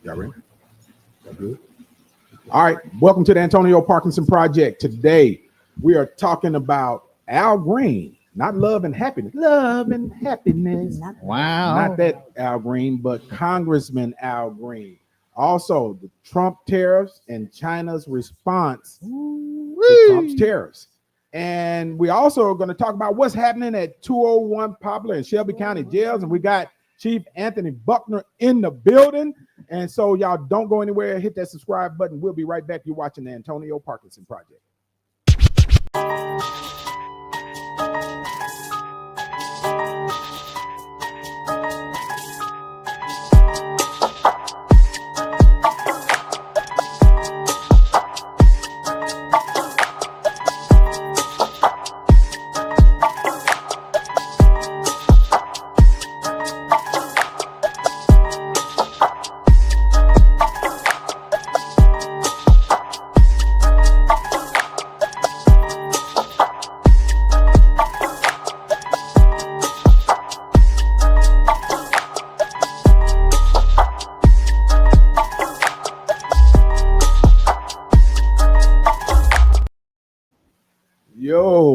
Y'all ready? Y'all good? All right. Welcome to the Antonio Parkinson Project. Today, we are talking about Al Green. Not love and happiness. Love and happiness. Wow. Not that Al Green, but Congressman Al Green. Also, the Trump tariffs and China's response to Trump's tariffs. And we also are going to talk about what's happening at 201 Poplar and Shelby County jails. And we got Chief Anthony Buckner in the building. And so y'all don't go anywhere. Hit that subscribe button. We'll be right back. You're watching the Antonio Parkinson Project.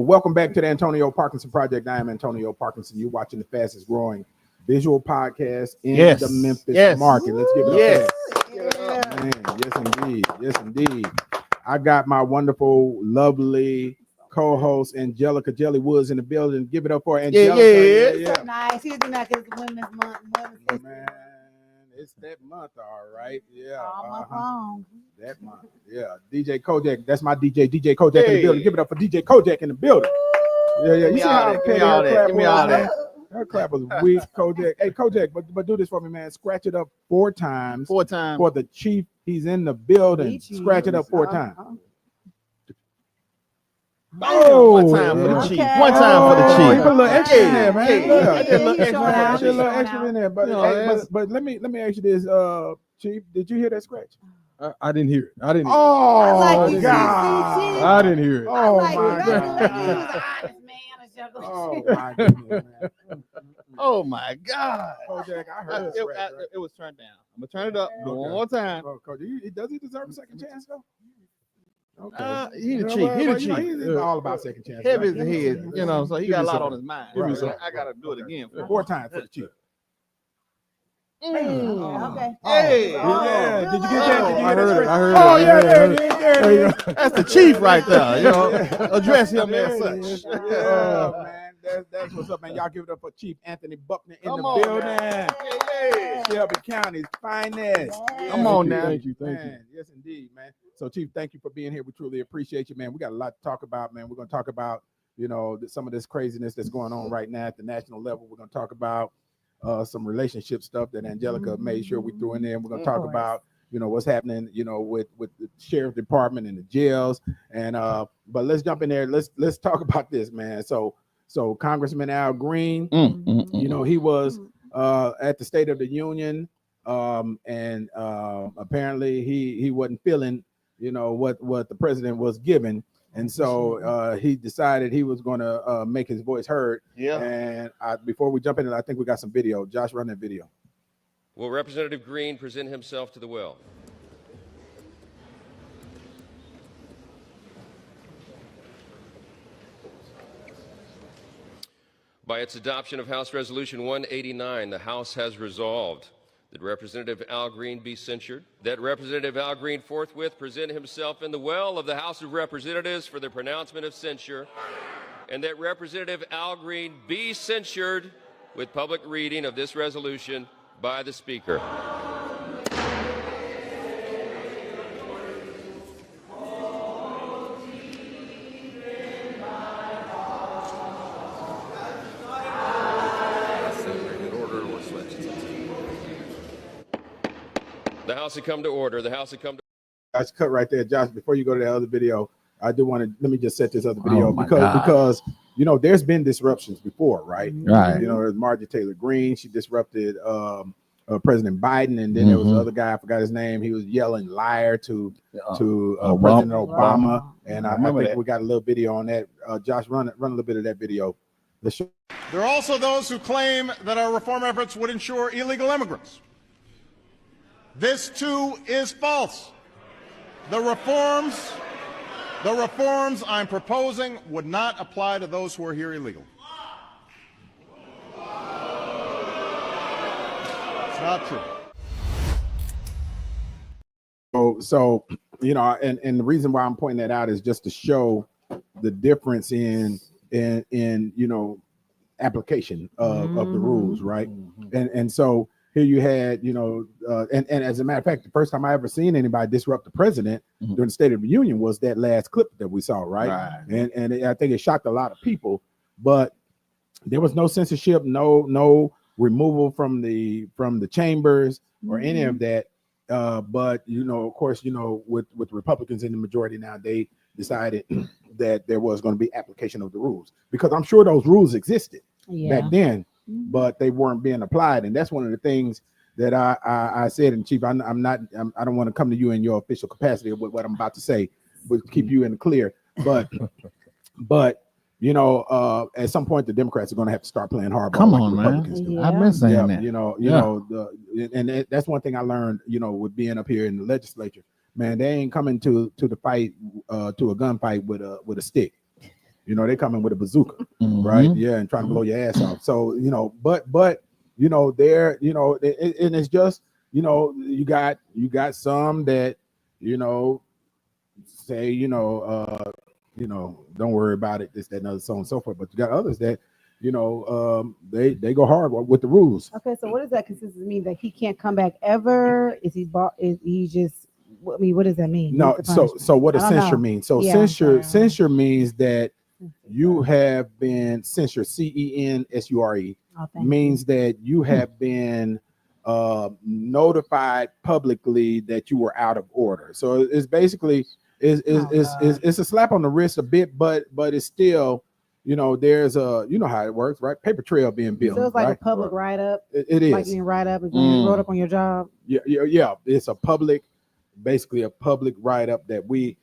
Welcome back to the Antonio Parkinson Project. I am Antonio Parkinson. You're watching the fastest growing visual podcast in the Memphis market. Let's give it up. Man, yes, indeed. Yes, indeed. I got my wonderful, lovely co-host, Angelica Jelly Woods, in the building. Give it up for Angelica. Yeah. Nice. He's doing that because Women's Month. Man, it's that month, all right. Yeah. All month long. That month. Yeah. DJ Kojak. That's my DJ. DJ Kojak in the building. Give it up for DJ Kojak in the building. Yeah. You see how petty her clap was? Her clap was weak, Kojak. Hey, Kojak, but do this for me, man. Scratch it up four times. For the chief. He's in the building. Scratch it up four times. Oh, one time for the chief. One time for the chief. Put a little extra in there, man. A little extra in there. But let me ask you this, Chief. Did you hear that scratch? I didn't hear it. I didn't. Oh God! I didn't hear it. Oh my God! Oh my goodness, man. Oh my God! Kojak, I heard it was turned down. I'm gonna turn it up one more time. Does he deserve a second chance though? Okay. He the chief. He the chief. He's all about second chance. Heavy as the head, so he got a lot on his mind. I gotta do it again. Four times for the chief. Okay. Hey. Yeah. Did you get that? I heard it. Oh yeah, there you go. That's the chief right there. Address him as such. Yeah, man. That's what's up, man. Y'all give it up for Chief Anthony Buckner in the building. Shelby County's finest. Come on now. Thank you. Yes, indeed, man. So, Chief, thank you for being here. We truly appreciate you, man. We got a lot to talk about, man. We're going to talk about, some of this craziness that's going on right now at the national level. We're going to talk about some relationship stuff that Angelica made sure we threw in there. And we're going to talk about, what's happening, with the sheriff department and the jails. And but let's jump in there. Let's talk about this, man. So Congressman Al Green, he was at the State of the Union, and apparently he wasn't feeling what the president was giving, and so he decided he was going to make his voice heard. And before we jump into it, I think we got some video. Josh, run that video. Will Representative Green present himself to the well? By its adoption of House Resolution 189, the House has resolved that Representative Al Green be censured, that Representative Al Green forthwith present himself in the well of the House of Representatives for the pronouncement of censure, and that Representative Al Green be censured with public reading of this resolution by the Speaker. The House had come to order. The House had come to Josh, cut right there. Josh, before you go to the other video, I do want to, let me just set this other video because there's been disruptions before, right? Right. There's Marjorie Taylor Greene. She disrupted President Biden, and then there was the other guy, I forgot his name. He was yelling liar to President Obama, and I think we got a little video on that. Josh, run a little bit of that video. There are also those who claim that our reform efforts would ensure illegal immigrants. This too is false. The reforms I'm proposing would not apply to those who are here illegally. It's not true. So and the reason why I'm pointing that out is just to show the difference in application of the rules, right? And so here you had, and as a matter of fact, the first time I ever seen anybody disrupt the president during the State of the Union was that last clip that we saw, right? And I think it shocked a lot of people, but there was no censorship, no removal from the chambers or any of that. But of course, with Republicans in the majority now, they decided that there was going to be application of the rules, because I'm sure those rules existed back then, but they weren't being applied. And that's one of the things that I said. And Chief, I don't want to come to you in your official capacity with what I'm about to say, but keep you in the clear. But at some point the Democrats are going to have to start playing hardball. Come on, man. I've been saying that. That's one thing I learned, with being up here in the legislature. Man, they ain't coming to the fight, to a gunfight with a stick. They coming with a bazooka, right? Yeah, and trying to blow your ass off. So but they're and it's just you got some that say don't worry about it, this, that, and other, so on and so forth. But you got others that they go hard with the rules. Okay, so what does that consistency mean? That he can't come back ever? Is he just? I mean, what does that mean? No, so what does censure mean? So censure means that you have been censured. CENSURE means that you have been notified publicly that you were out of order. So it's basically it's a slap on the wrist a bit, but it's still there's a how it works, right? Paper trail being built. So it's like a public write-up. It is like being write-up is when you wrote up on your job. Yeah. It's basically a public write-up that we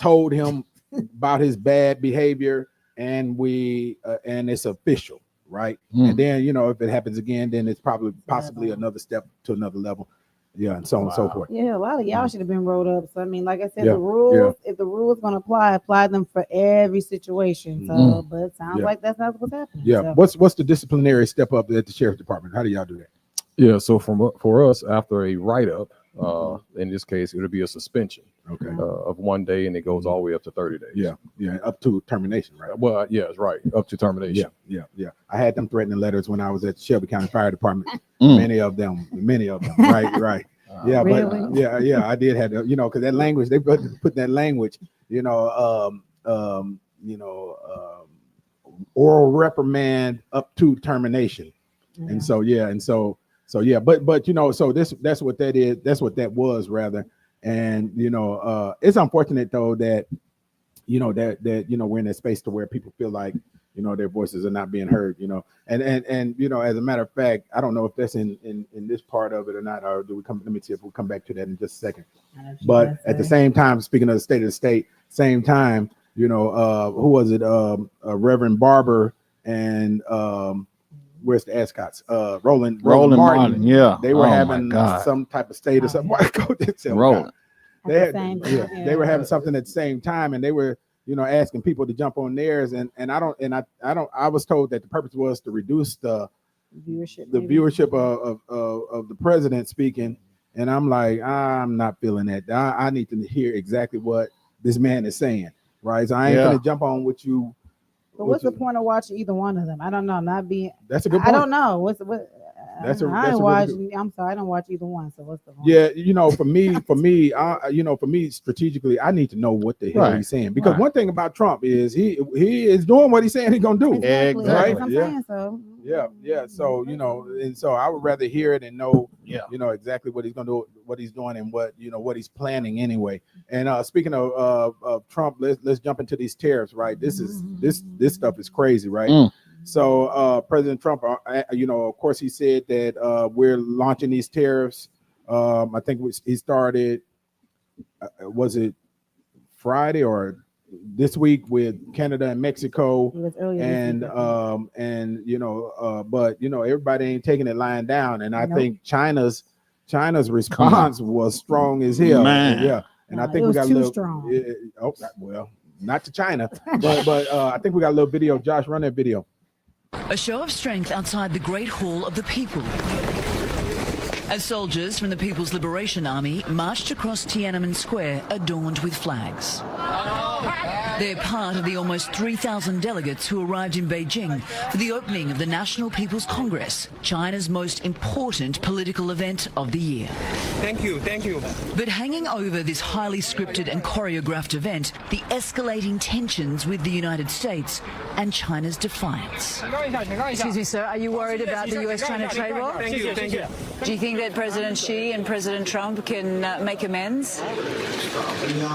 told him about his bad behavior, and and it's official, right? And then if it happens again, then it's possibly another step to another level, and so on and so forth. Yeah, a lot of y'all should have been rolled up. So I mean, like I said, the rules, if the rules gonna apply them for every situation. So but it sounds like that's not what's happening. What's the disciplinary step up at the sheriff's department? How do y'all do that? Yeah, so for us, after a write-up, in this case, it'll be a suspension of 1 day, and it goes all the way up to 30 days. Yeah, up to termination, right? Well, yes, right, up to termination. Yeah. I had them threatening letters when I was at the Shelby County Fire Department. Many of them, right. Yeah, really? But I did have to, because that language, they put that language, oral reprimand up to termination. And so but so that's what that is. That's what that was, rather. And it's unfortunate though that we're in that space to where people feel like their voices are not being heard. And as a matter of fact, I don't know if that's in this part of it or not, or do we come? Let me see if we'll come back to that in just a second. But at the same time, speaking of the state of the state, same time, who was it? Reverend Barber and where's the Ascots? Roland Martin. Yeah, they were having some type of state or something. Roland. They were having something at the same time, and they were asking people to jump on theirs, and I was told that the purpose was to reduce the viewership of the president speaking, and I'm like, I'm not feeling that. I need to hear exactly what this man is saying, right? So I ain't gonna jump on with you. But what's the point of watching either one of them? I don't know. That's a good point. I don't know. I'm sorry, I don't watch either one. So what's the point? Yeah, for me, strategically, I need to know what the hell he's saying, because one thing about Trump is he is doing what he's saying he's gonna do. Exactly. Right? I'm saying so. Yeah. So and so I would rather hear it and know exactly what he's gonna do, what he's doing, and what he's planning anyway. And speaking of Trump, let's jump into these tariffs, right? This stuff is crazy, right? So President Trump, of course, he said that we're launching these tariffs. I think he started, was it Friday or this week with Canada and Mexico? It was earlier but everybody ain't taking it lying down. And I think China's China's response was strong as hell. Man. Yeah, and I think it we was got a too little. strong. Well, not to China, but I think we got a little video. Josh, run that video. A show of strength outside the Great Hall of the People, as soldiers from the People's Liberation Army marched across Tiananmen Square adorned with flags. They're part of the almost 3,000 delegates who arrived in Beijing for the opening of the National People's Congress, China's most important political event of the year. Thank you. But hanging over this highly scripted and choreographed event, the escalating tensions with the United States and China's defiance. Excuse me, sir. Are you worried about the US-China trade war? Thank you. Do you think that President Xi and President Trump can make amends?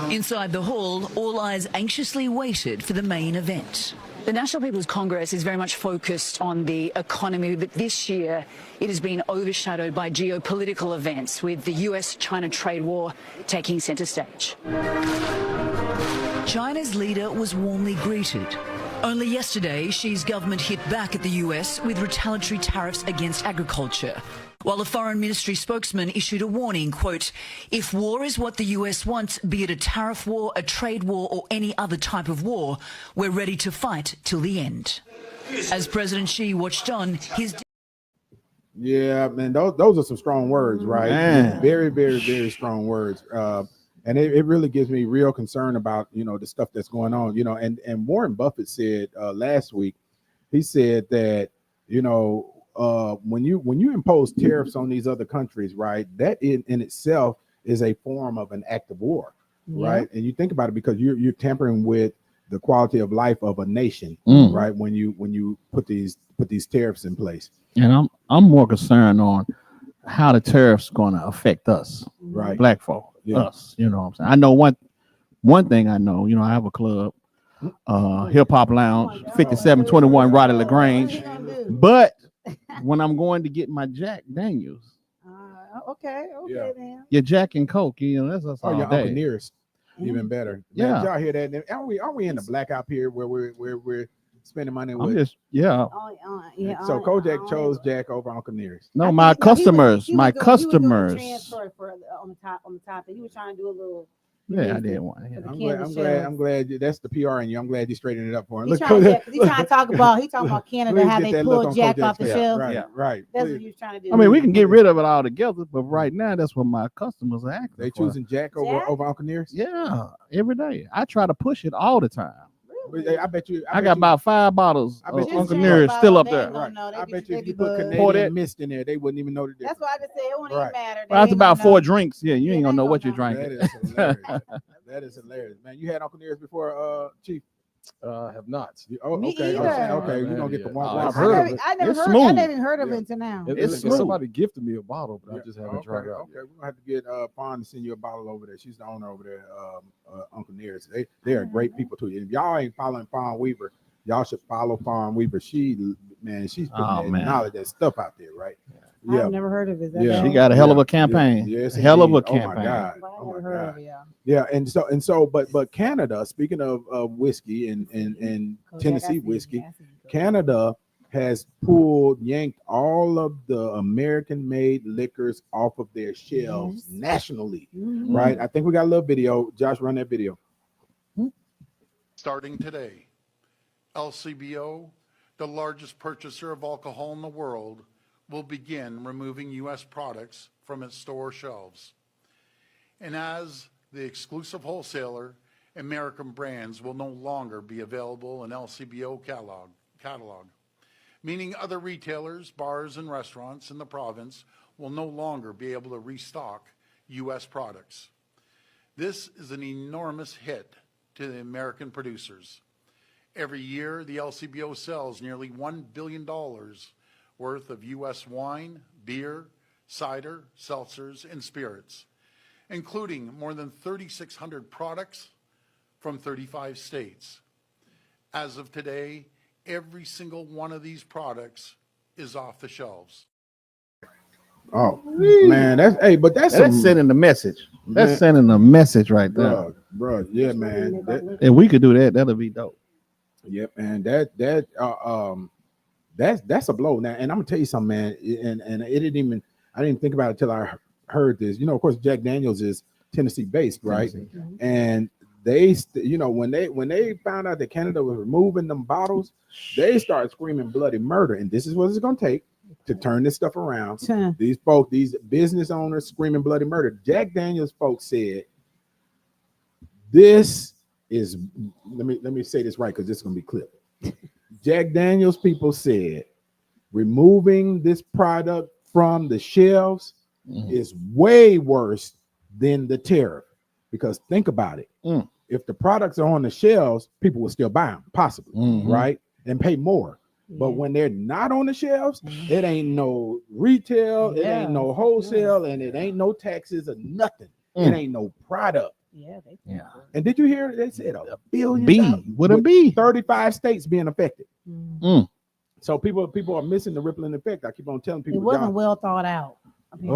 Inside the hall, all eyes anxiously waited for the main event. The National People's Congress is very much focused on the economy, but this year it has been overshadowed by geopolitical events, with the US-China trade war taking center stage. China's leader was warmly greeted. Only yesterday, Xi's government hit back at the US with retaliatory tariffs against agriculture, while the foreign ministry spokesman issued a warning, quote, "If war is what the US wants, be it a tariff war, a trade war, or any other type of war, we're ready to fight till the end." As President Xi watched on, his... Yeah, man, those are some strong words, right? Man. Very, very, very strong words. And it really gives me real concern about, the stuff that's going on, and Warren Buffett said last week, he said that, when you impose tariffs on these other countries, right, that in itself is a form of an act of war, right? And you think about it because you're tampering with the quality of life of a nation, right? When you put these tariffs in place. And I'm more concerned on how the tariffs going to affect us, Right. black folk, us. You know what I'm saying? I know one thing I know. I have a club, Hip Hop Lounge, 5721 Roddy LaGrange. But when I'm going to get my Jack Daniels, Okay, Yeah. then. your Jack and Coke, that's us all Your Uncle day. Nearest, even better. Man, Yeah. did y'all hear that? Aren't we in the blackout period where we're spending money I'm with? just So Kojak chose Jack over Uncle Nearest. no, my customers, my He was doing customers. the transfer on the top. He was trying to do a little. Yeah, I did one. For the I'm Canada glad. show. I'm glad that's the PR in you. I'm glad you straightened it up for him. He's trying to talk about Canada, Please how get they that look pulled on Jack Kojak's off the face. shelf. Right, Yeah. right. That's Please. what he was trying to do. I mean, we can get rid of it all together, but right now, that's what my customers are asking They for. choosing Jack over Jack? Uncle Nearest. Yeah, every day. I try to push it all the time. I bet you. I got about 5 bottles I of bet you- Uncle Just Nearest change still the up bottle, there. they Right. No, they I be- bet they you if be you put buzzed. Pour Canadian that- mist in there, they wouldn't even know the difference. That's why I just said it won't Right. even matter. Well, that's They about ain't 4 gonna know. drinks. Yeah, you Yeah, ain't gonna they know gonna what you're know. drinking. That is hilarious. That is hilarious, man. You had Uncle Nearest before, Chief. Have not. Me Okay. either. Okay, we're gonna get the one. Oh, one I've heard of second. it. I never It's heard. I smooth. never even heard of Yeah. it until now. It's Listen, smooth. somebody gifted me a bottle, but I Yeah. just haven't tried it out. Okay, we're gonna have to get Fawn to send you a bottle over there. She's the owner over there, Uncle Nearest. They are great people too. If y'all ain't following Fawn Weaver, y'all should follow Fawn Weaver. She's putting that knowledge, that stuff out there, right? I've never heard of it. Yeah. She got a hell of a campaign. Yes, hell of a indeed. campaign. Oh my God. I've Oh never my heard God. of it. Yeah. Yeah, but Canada, speaking of whiskey and Kojak, Tennessee I see whiskey, it. I see it. Canada has yanked all of the American-made liquors off of their shelves Yes. nationally, Mhm. right? I think we got a little video. Josh, run that video. Starting today, LCBO, the largest purchaser of alcohol in the world, will begin removing U.S. products from its store shelves. And as the exclusive wholesaler, American brands will no longer be available in LCBO catalog, meaning other retailers, bars, and restaurants in the province will no longer be able to restock U.S. products. This is an enormous hit to the American producers. Every year, the LCBO sells nearly $1 billion worth of U.S. wine, beer, cider, seltzers, and spirits, including more than 3,600 products from 35 states. As of today, every single one of these products is off the shelves. Oh man, that's sending the message. That's Man. sending a message right there. bro. Yeah, man. If we could do that, that'll be dope. Yep, and that's a blow now. And I'm gonna tell you something, man. And I didn't think about it till I heard this. Of course, Jack Daniels is Tennessee based, right? And they, when they found out that Canada was removing them bottles, they started screaming bloody murder. And this is what it's going to take to turn this stuff around. These business owners screaming bloody murder. Jack Daniels folks said, this is, let me say this right, because this is going to be clipped. Jack Daniels people said, removing this product from the shelves is way worse than the tariff. Because think about it. If the products are on the shelves, people will still buy them, possibly, right? And pay more. But when they're not on the shelves, it ain't no retail, it ain't no wholesale, and it ain't no taxes or nothing. It ain't no product. And did you hear they said $1 billion with a B? 35 states being affected. So people are missing the rippling effect. I keep on telling people it wasn't well thought out. And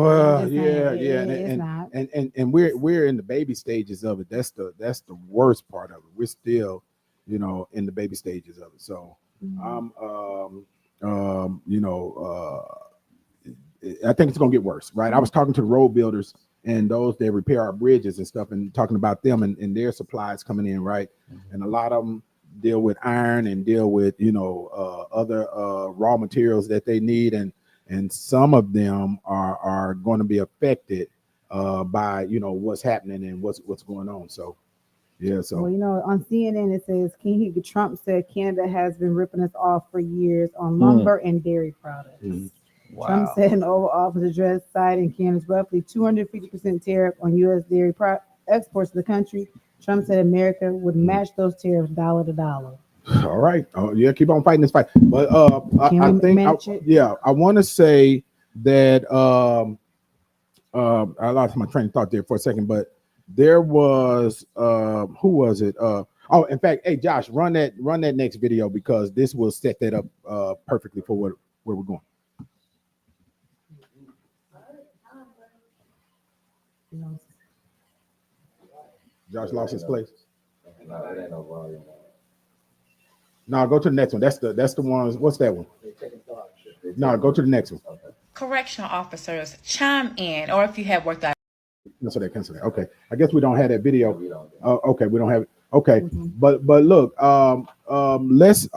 we're in the baby stages of it. That's the worst part of it. We're still, in the baby stages of it. So I think it's gonna get worse, right? I was talking to the road builders and those that repair our bridges and stuff, and talking about them and their supplies coming in, right? And a lot of them deal with iron and deal with other raw materials that they need, and some of them are going to be affected by what's happening and what's going on. So so well, on CNN it says Trump said Canada has been ripping us off for years on lumber and dairy products. Wow. Trump said in the Oval Office address citing Canada's roughly 250% tariff on U.S. dairy exports to the country. Trump said America would match those tariffs dollar to dollar. All right. Oh yeah, keep on fighting this fight. But I want to say that I lost my train of thought there for a second, but there was who was it? In fact, hey Josh, run that next video, because this will set that up perfectly for where we're going. Josh lost his place. No, go to the next one. That's the one. What's that one? No, go to the next one. Correctional officers chime in, or if you have worked out. No, so they cancel that. Okay, I guess we don't have that video. Okay, we don't have it. Okay, but look, let's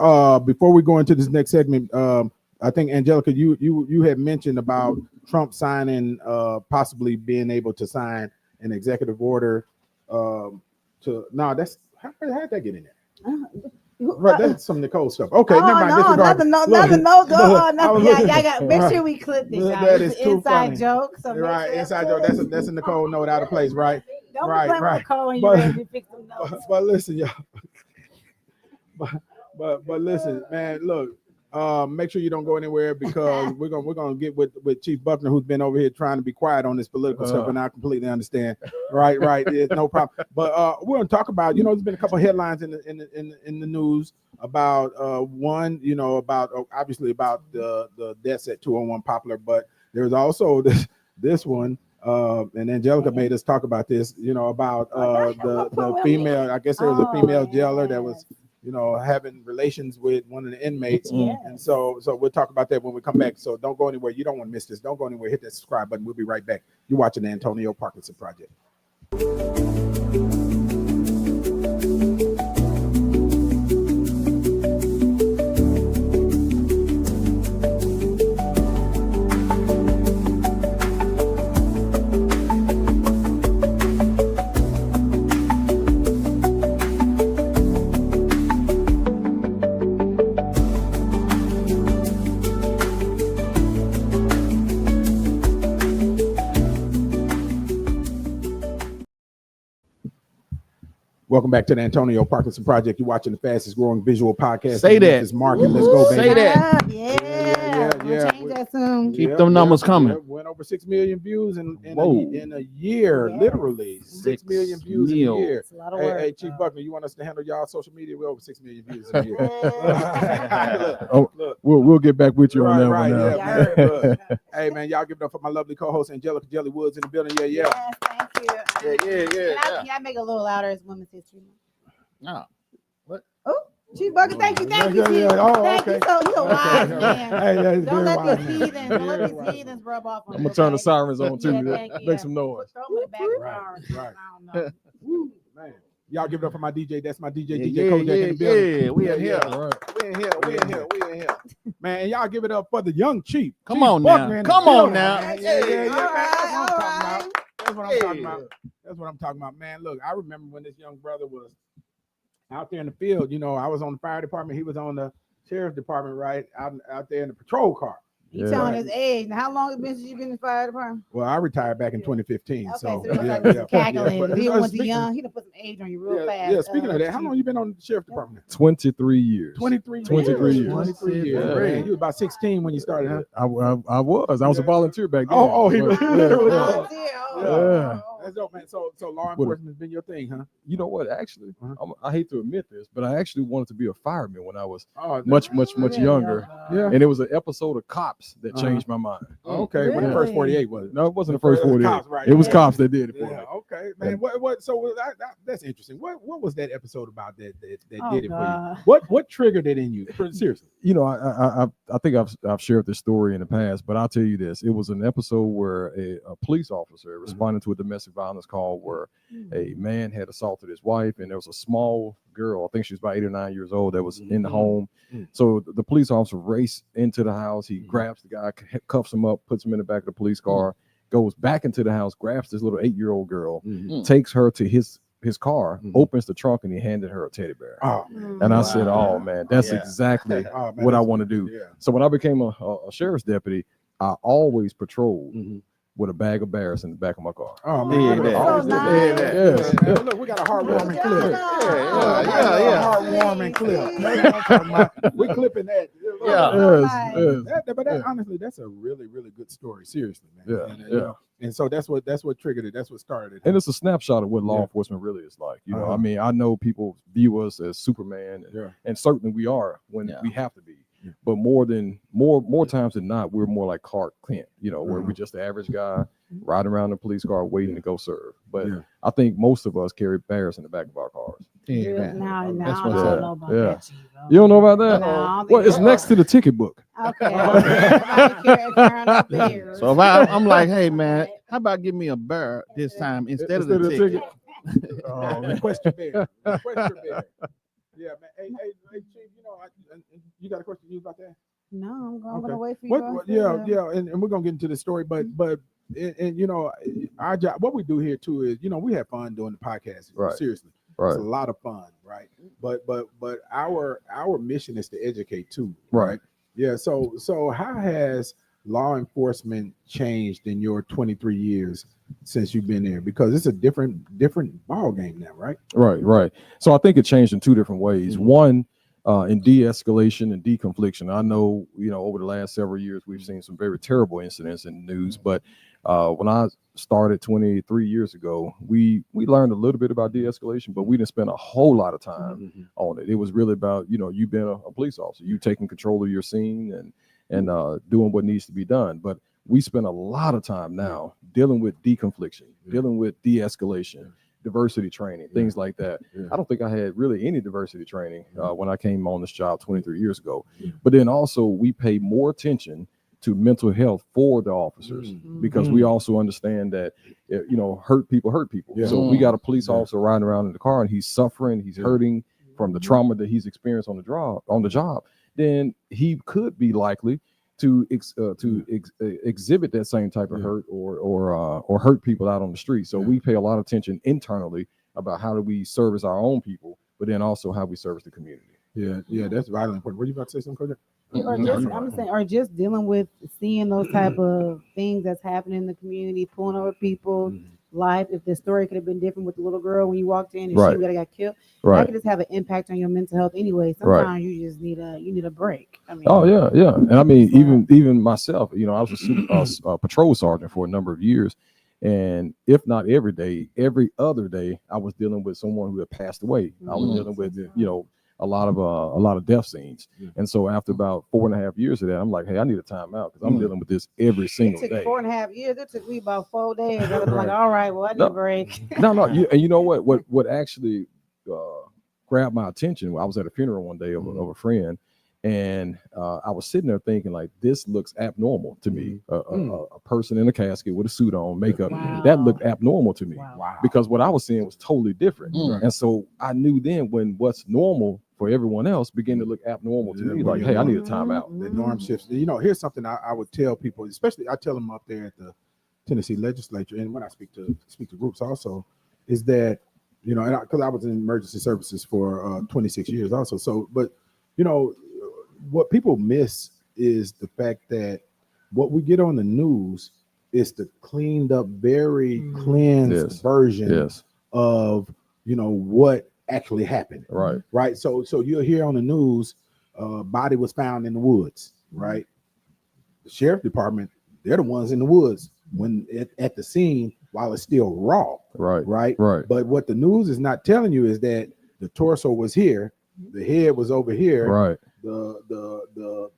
before we go into this next segment, I think Angelica, you had mentioned about Trump signing, possibly being able to sign an executive order. That's how'd that get in there? Right, that's some Nicole stuff. Okay, never mind. Make sure we clip this. That is too inside funny. joke. So right, inside joke. That's a Nicole note out of place, right? Don't right. Nicole when you're ready to fix them notes. But listen, y'all. But listen, man. Look, make sure you don't go anywhere, because we're gonna get with Chief Buckner, who's been over here trying to be quiet on this political stuff, and I completely understand. Right, there's no problem. But we're gonna talk about, there's been a couple of headlines in the news about one, about obviously about the deaths at 201 Poplar, but there's also this one. And Angelica made us talk about this, about the female. I guess there was a female jailer that was having relations with one of the inmates. And so we'll talk about that when we come back. So don't go anywhere. You don't want to miss this. Don't go anywhere. Hit that subscribe button. We'll be right back. You're watching the Antonio Parkinson Project. Welcome back to the Antonio Parkinson Project. You're watching the fastest growing visual podcast. Say that. This market. Let's go, baby. Say that. Yeah. Change that soon. Keep them numbers coming. Went over 6 million views in a year, literally 6 million views in a year. It's a lot of work. Hey, Chief Buckner, you want us to handle y'all social media? We're over 6 million views in a year. Look. We'll get back with you on that Right, one. Yeah. Hey man, y'all give it up for my lovely co-host Angelica Jelly Woods in the building. Yeah. Yes, thank you. Yeah. Can I make it a little louder? It's Women's History Month. No. What? Oh, Chief Bucket, thank you, Chief. Oh, Thank okay. you. So you're wise, Okay. man. Hey, that's Don't very let wise, these man. heathens, don't let Very these wise. heathens rub off on I'm you, gonna turn the okay? sirens on too. Yeah, thank you. Make some noise. Throw them in the back of the Right, car. right. I don't know. Woo, man. Y'all give it up for my DJ. That's my DJ, Yeah, DJ yeah, Kojak in the building. yeah. We in here. All right. We in here. We in here. We in here. Man, and y'all give it up for the young Chief. Come Chief on Buckner now. in the Come on building, now. man. Yeah, All man. That's what I'm right, talking all about. That's what I'm talking Yeah. about. That's what I'm talking about, man. Look, I remember when this young brother was out there in the field. You know, I was on the fire department. He was on the sheriff's department, right? Out there in the patrol car. You telling his age. Now, how long has it been since you've been in the fire department? Well, I retired back in 2015. Okay, so so yeah, he's calculating. But, He wasn't speaking- young. He done put some age on you real yeah, fast. yeah, speaking of that, how long you been on the sheriff's department? 23 years. 23 23 years. years. 23 years. Yeah. Man, you was about 16 when you started, huh? I was a volunteer back then. He was. Oh, Yeah. That's dope, man. So law enforcement has been your thing, huh? You know what? Actually, Uh-huh. I hate to admit this, but I actually wanted to be a fireman when I was Oh, much Really? younger. Yeah. And it was an episode of Cops that Uh-huh. changed my mind. Okay, when the first Really? 48 was it? No, it wasn't the first It was 48. Cops, right. It was Yeah. Cops that did it for Yeah, me. okay, man. What? So that's interesting. What was that episode about that Oh, did it God. for you? What triggered it in you? Seriously. You know, I think I've shared this story in the past, but I'll tell you this: it was an episode where a police officer responded to a domestic violence call where a man had assaulted his wife, and there was a small girl, I think she was about 8 or 9 years old, that was in the home. So the police officer raced into the house. He grabs the guy, cuffs him up, puts him in the back of the police car, goes back into the house, grabs this little 8-year-old girl, takes her to his car, opens the trunk, and he handed her a teddy bear. Oh man. And I said, "Oh man, that's exactly Oh, man, what I that's- want to do." Yeah. So when I became a sheriff's deputy, I always patrolled with a bag of bears in the back of my car. Oh Yeah, man. that. Always So did nice. that. Yes. Yeah. Look, we got a heartwarming clip. Yeah. Heartwarming clip. That's what I'm talking about. We clipping that. Yes. But that, honestly, that's a really, really good story. Seriously, man. Yeah, And, yeah. you know, and so that's what triggered it. That's what started it. And it's a snapshot of what law Yeah. enforcement really is like. You know, Uh-huh. I mean, I know people view us as Superman, Yeah. and certainly we are when Yeah. we have to be. Yeah. But more times than not, we're more like Clark Kent, you know, where we're just the average guy riding around in a police car waiting to go serve. But Yeah. I think most of us carry bears in the back of our cars. Yeah. Now, That's I what's don't up. know about Yeah. that, Chief. You don't know about that? No, I don't Well, think it's so. next to the ticket book. Okay. Carrying up bears. So if I'm like, hey man, how about give me a bear this time instead of the ticket? Request your bear. Request your bear. Yeah, man. Hey, Chief, you know, you got a question about that? No, I'm Okay. gonna wait for you. What, yeah, and we're gonna get into the story, but and you know, our job, what we do here too is, you know, we have fun doing the podcast. Right. Seriously, Right. it's a lot of fun, right? But our mission is to educate too, Right. Yeah. So how has law enforcement changed in your 23 years since you've been there? Because it's a different ball game now, right? Right. So I think it changed in two different ways. One, in de-escalation and deconfliction. I know, you know, over the last several years, we've seen some very terrible incidents in the news, but when I started 23 years ago, we learned a little bit about de-escalation, but we didn't spend a whole lot of time on it. It was really about, you know, you being a police officer, you taking control of your scene and doing what needs to be done. But we spend a lot of time now dealing with deconfliction, dealing with de-escalation, diversity training, things like that. I don't think I had really any diversity training when I came on this job 23 years ago. But then also we pay more attention to mental health for the officers because we also understand that, you know, hurt people. So if we got a police officer riding around in the car and he's suffering, he's hurting from the trauma that he's experienced on the job, then he could be likely to exhibit that same type of hurt or hurt people out on the street. So we pay a lot of attention internally about how do we service our own people, but then also how we service the community. Yeah, that's vitally important. Were you about to say something, Coach? Or just, I'm saying, or just dealing with seeing those type of things that's happening in the community, pulling over people, life. If the story could have been different with the little girl when you walked in and Right. she would have got killed, that Right. could just have an impact on your mental health anyway. Right. Sometimes you just need a break. I mean, Oh yeah. And I mean, even myself, you know, I was a patrol sergeant for a number of years, and if not every day, every other day, I was dealing with someone who had passed away. I was dealing with, you know, a lot of death scenes. And so after about 4.5 years of that, I'm like, hey, I need a timeout because I'm dealing with this every it single took day. 4.5 years. It took me about 4 days. I was like, all right, well, I need a break. No, and you know what actually grabbed my attention. I was at a funeral one day of a friend, and I was sitting there thinking, like, this looks abnormal to me. A person in a casket with a suit on, makeup, that looked abnormal to me. Wow. Because what I was seeing was totally different. And so I knew then when what's normal for everyone else began to look abnormal to me, like, hey, I need a timeout. The norm shifts. You know, here's something I would tell people, especially I tell them up there at the Tennessee legislature, and when I speak to groups also, is that, you know, and because I was in emergency services for 26 years also. So, but, you know, what people miss is the fact that what we get on the news is the cleaned up, very cleansed version of, you know, what actually happened. Right. So you'll hear on the news, body was found in the woods, right? The sheriff department, they're the ones in the woods when at the scene while it's still raw. Right. But what the news is not telling you is that the torso was here, the head was over here, the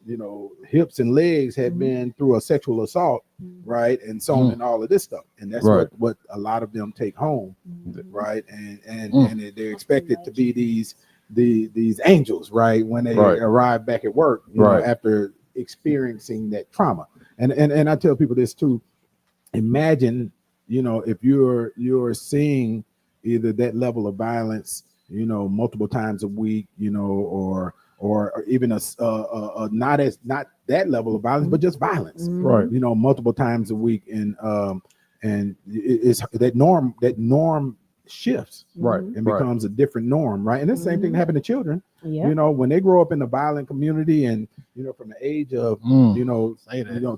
you know, hips and legs had been through a sexual assault, right, and so on and all of this stuff, and that's what a lot of them take home, right, and they're expected to be these angels, right, when they arrive back at work, you know, after experiencing that trauma, and I tell people this too. Imagine, you know, if you're seeing either that level of violence, you know, multiple times a week, you know, or even not that level of violence, but just violence, you know, multiple times a week, and it's that norm shifts, and becomes a different norm, right? And the same thing happened to children, you know, when they grow up in a violent community, and you know, from the age of you know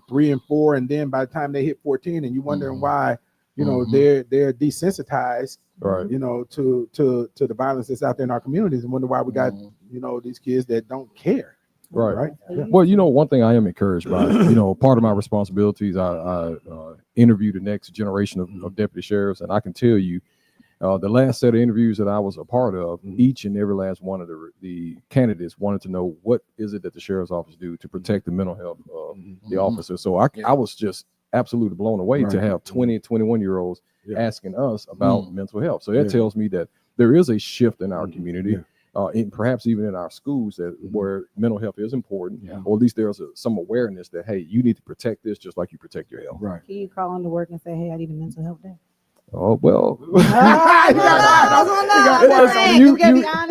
3 and 4, and then by the time they hit 14, and you wondering why, you know, they're desensitized, you know, to the violence that's out there in our communities, and wonder why we got, you know, these kids that don't care. Right. Well, you know, one thing I am encouraged by, you know, part of my responsibilities, I interview the next generation of deputy sheriffs, and I can tell you, the last set of interviews that I was a part of, each and every last one of the candidates wanted to know what is it that the sheriff's office do to protect the mental health of the officer. So I was just absolutely blown away to have 20 and 21-year-olds asking us about mental health. So that tells me that there is a shift in our community, and perhaps even in our schools, that where mental health is important, or at least there's some awareness that, hey, you need to protect this just like you protect your health. Can you call into work and say, hey, I need a mental health day? Oh, well,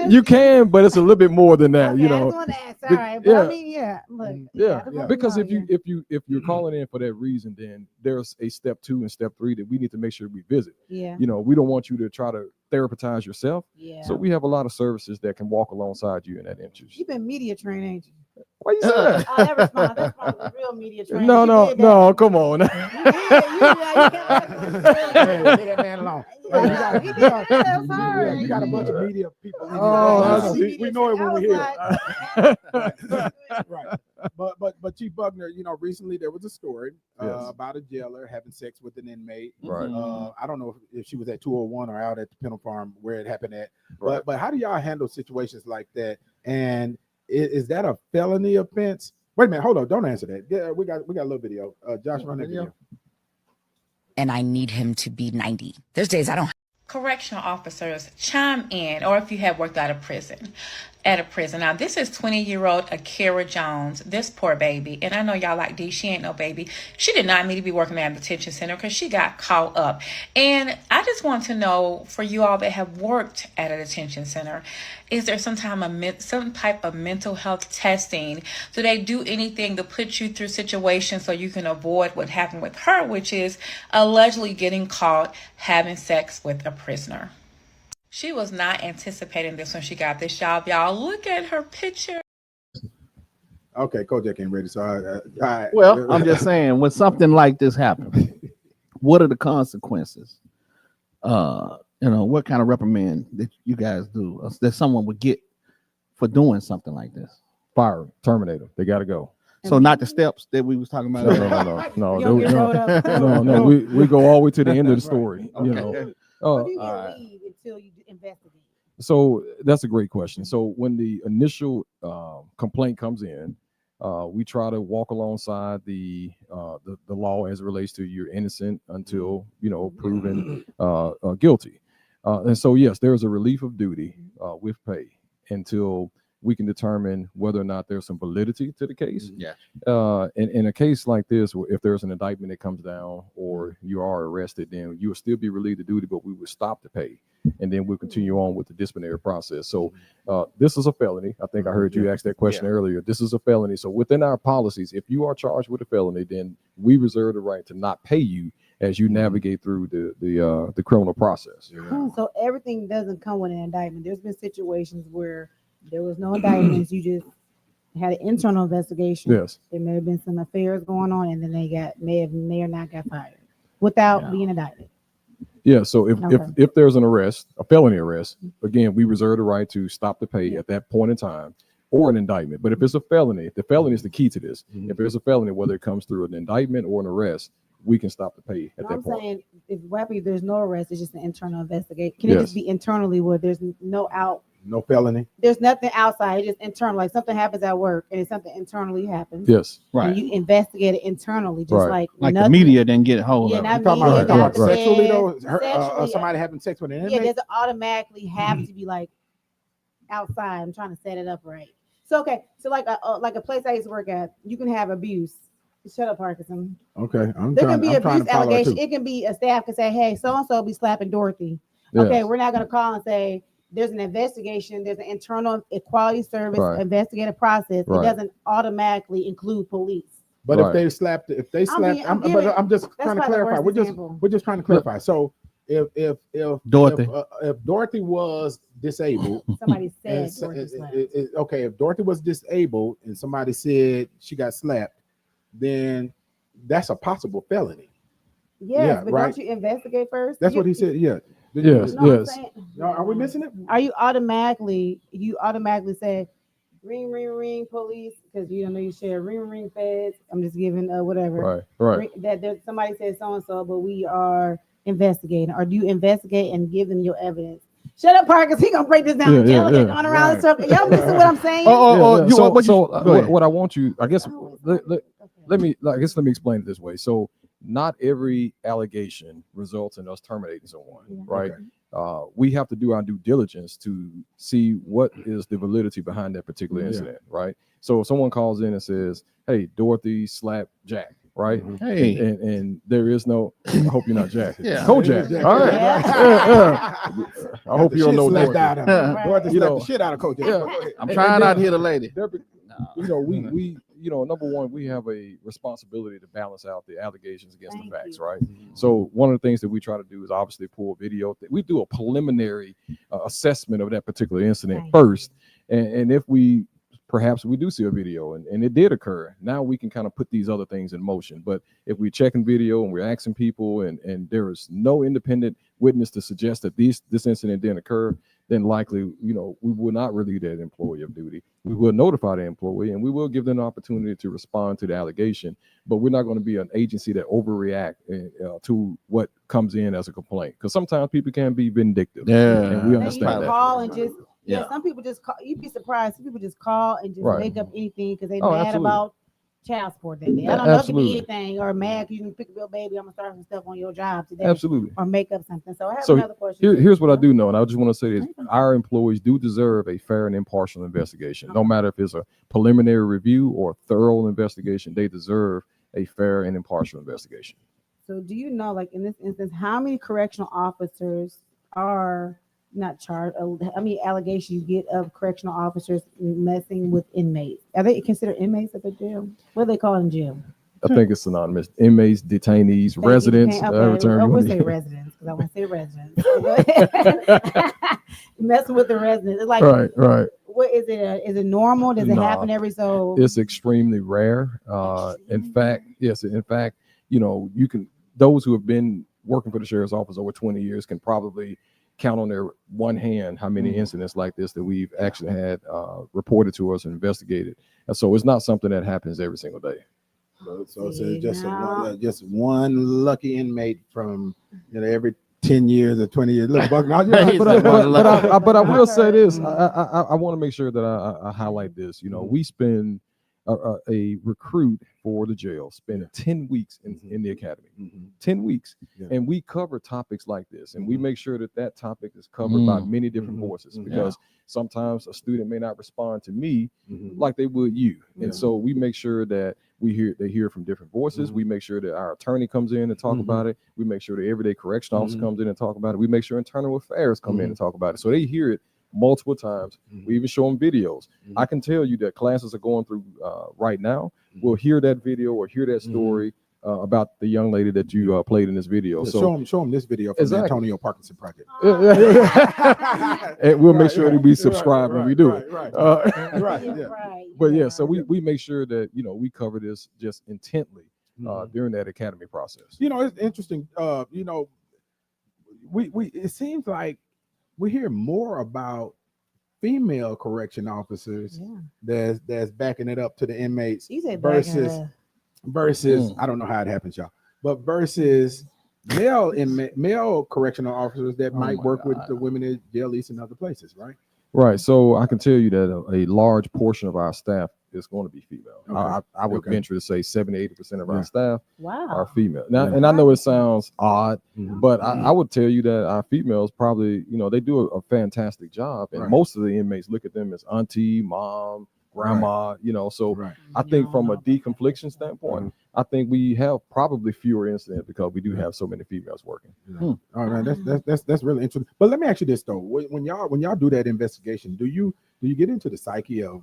you can, but it's a little bit more than that, you know. Because if you're calling in for that reason, then there's a step 2 and step 3 that we need to make sure we visit. You know, we don't want you to try to therapize yourself. So we have a lot of services that can walk alongside you in that interest. You've been media trained, ain't you? Why you say that? That's probably real media trained. No, come on. Leave that man alone. We got a bunch of media people in we know it when we hear it. Right. But Chief Buckner, you know, recently there was a story about a jailer having sex with an inmate. I don't know if she was at 201 or out at the penal farm where it happened at. But how do y'all handle situations like that? And is that a felony offense? Wait a minute, hold on, don't answer that. Yeah, we got a little video. Josh, run that video. And I need him to be 90. There's days I don't. Correctional officers, chime in, or if you have worked at a prison. Now, this is 20-year-old Akira Jones, this poor baby. And I know y'all like D, she ain't no baby. She did not need to be working at a detention center because she got caught up. And I just want to know, for you all that have worked at a detention center, is there some type of mental health testing? Do they do anything to put you through situations so you can avoid what happened with her, which is allegedly getting caught having sex with a prisoner? She was not anticipating this when she got this job, y'all. Look at her picture. Okay, Kojak ain't ready, so well, I'm just saying, when something like this happens, what are the consequences? You know, what kind of reprimand that you guys do that someone would get for doing something like this? Fire, terminate them. They got to go. So not the steps that we was talking about. No. We go all the way to the end of the story. You know. Until you investigate? So that's a great question. So when the initial complaint comes in, we try to walk alongside the law as it relates to you're innocent until, you know, proven guilty. And so, yes, there's a relief of duty with pay until we can determine whether or not there's some validity to the case. Yeah. In a case like this, if there's an indictment that comes down or you are arrested, then you will still be relieved of duty, but we will stop the pay. And then we'll continue on with the disciplinary process. So this is a felony. I think I heard you ask that question earlier. This is a felony. So within our policies, if you are charged with a felony, then we reserve the right to not pay you as you navigate through the criminal process. So everything doesn't come with an indictment. There's been situations where there was no indictments. You just had an internal investigation. Yes. There may have been some affairs going on, and then they may or not got fired without being indicted. Yeah. So Okay. if there's an arrest, a felony arrest, again, we reserve the right to stop the pay at that point in time, or an indictment. But if it's a felony, the felony is the key to this. If there's a felony, whether it comes through an indictment or an arrest, we can stop the pay at that I'm point. saying if there's no arrest, it's just an internal investigation. Can it just be internally where there's no felony? There's nothing outside. It's just internal. Like something happens at work and it's something internally happens. Yes. Right. And you investigate it internally, just Right. Like the nothing. media didn't get a hold Yeah, of it. not You talking media, about, not the sexually feds, though? sexually, Somebody having sex with an Yeah, inmate? there's automatically have to be like outside. I'm trying to set it up right. So okay, so like a place I used to work at, you can have abuse. Shut up, Parkinson. Okay, There can be I'm trying abuse to follow it allegation. too. It can be a staff can say, "Hey, so and so be slapping Dorothy." Yes. Okay, we're not going to call and say there's an investigation. There's an internal equality service Right. investigative process. Right. It doesn't automatically include police. But Right. if they slapped, I'm just that's trying to probably the clarify. worst example. We're just trying to clarify. So if Dorothy. if Dorothy was disabled, Somebody said and Dorothy slapped. okay, if Dorothy was disabled and somebody said she got slapped, then that's a possible felony. Yes, yeah, but right. don't you investigate first? That's what he said. Yeah. Yes. No, I'm Yes. saying- Are we missing it? Are you automatically say ring ring ring police because you know you share ring ring feds? I'm just giving whatever. Right. Right. That there's somebody said so and so, but we are investigating. Or do you investigate and give them your evidence? Shut up, Parkers. He gonna break this down. Yeah, Y'all yeah, going around the circle. Y'all listen what I'm saying? Yeah. you- So, what you- so go ahead. what I want you, I guess, let me explain it this way. So not every allegation results in us terminating someone, right? We have to do our due diligence to see what is the validity behind that particular incident, right? So if someone calls in and says, "Hey, Dorothy slapped Jack," right? Hey. And there is no. I hope you're not Jack. Yeah. Kojak. All right. Yeah. I hope you don't know Dorothy. Dorothy. Dorothy You slapped know, the shit out of Coach. Yeah. I'm And trying then- out here, the lady. You know, we number one, we have a responsibility to balance out the allegations against the facts, right? So one of the things that we try to do is obviously pull video. We do a preliminary assessment of that particular incident first, and if perhaps we do see a video and it did occur, now we can kind of put these other things in motion. But if we're checking video and we're asking people and there is no independent witness to suggest that this incident didn't occur, then likely, we will not relieve that employee of duty. We will notify the employee and we will give them an opportunity to respond to the allegation, but we're not going to be an agency that overreact to what comes in as a complaint. Because sometimes people can be vindictive. Yeah. And we And you understand that. call and just Yeah. some people just call. You'd be surprised. Some people just call and just Right. make up anything because they Oh, mad absolutely. about child support that day. I Yeah, don't know if it absolutely. be anything or mad because you can pick up your baby. I'm gonna start some stuff on your job today. Absolutely. Or make up something. So I have So another question. here's what I do know, and I just want to say this: our employees do deserve a fair and impartial investigation. No matter if it's a preliminary review or a thorough investigation, they deserve a fair and impartial investigation. So do you know, like in this instance, how many correctional officers are not charged? How many allegations you get of correctional officers messing with inmates? Are they considered inmates at the jail? What do they call in jail? I think it's synonymous. Inmates, detainees, residents. Whatever term I you would want to say use. residents because I want to say residents. Messing with the residents. It's like, Right. what is it? Is it normal? Does it Nah. happen every so? It's extremely rare. In fact, yes. In fact, you can. Those who have been working for the sheriff's office over 20 years can probably count on their one hand how many incidents like this that we've actually had reported to us and investigated. And so it's not something that happens every single day. So it's just one lucky inmate from every 10 years or 20 years. Look, Buck, now but I will say this. I want to make sure that I highlight this. We spend a recruit for the jail spending 10 weeks in the academy, 10 weeks. Yeah. And we cover topics like this, and we make sure that topic is covered by many different voices, because sometimes a student may not respond to me like they would you. And so we make sure that they hear from different voices. We make sure that our attorney comes in and talk about it. We make sure the everyday correction officer comes in and talk about it. We make sure internal affairs come in and talk about it. So they hear it multiple times. We even show them videos. I can tell you that classes are going through right now. We'll hear that video or hear that story about the young lady that you played in this video. Yeah, so show them this video from the Antonio Parkinson Project. And we'll make sure that we subscribe when we do it. But yeah, so we make sure that we cover this just intently during that academy process. It's interesting. We it seems like we hear more about female correction officers that's backing it up to the inmates versus I don't know how it happens, y'all, but versus male correctional officers that might work with the women in jail east and other places, right? Right. So I can tell you that a large portion of our staff is going to be female. I would venture to say 70-80% of our staff are female. Now, and I know it sounds odd, but I would tell you that our females probably, they do a fantastic job. And most of the inmates look at them as auntie, mom, grandma, so I think from a deconfliction standpoint, I think we have probably fewer incidents because we do have so many females working. All right, that's really interesting. But let me ask you this though: when y'all do that investigation, do you get into the psyche of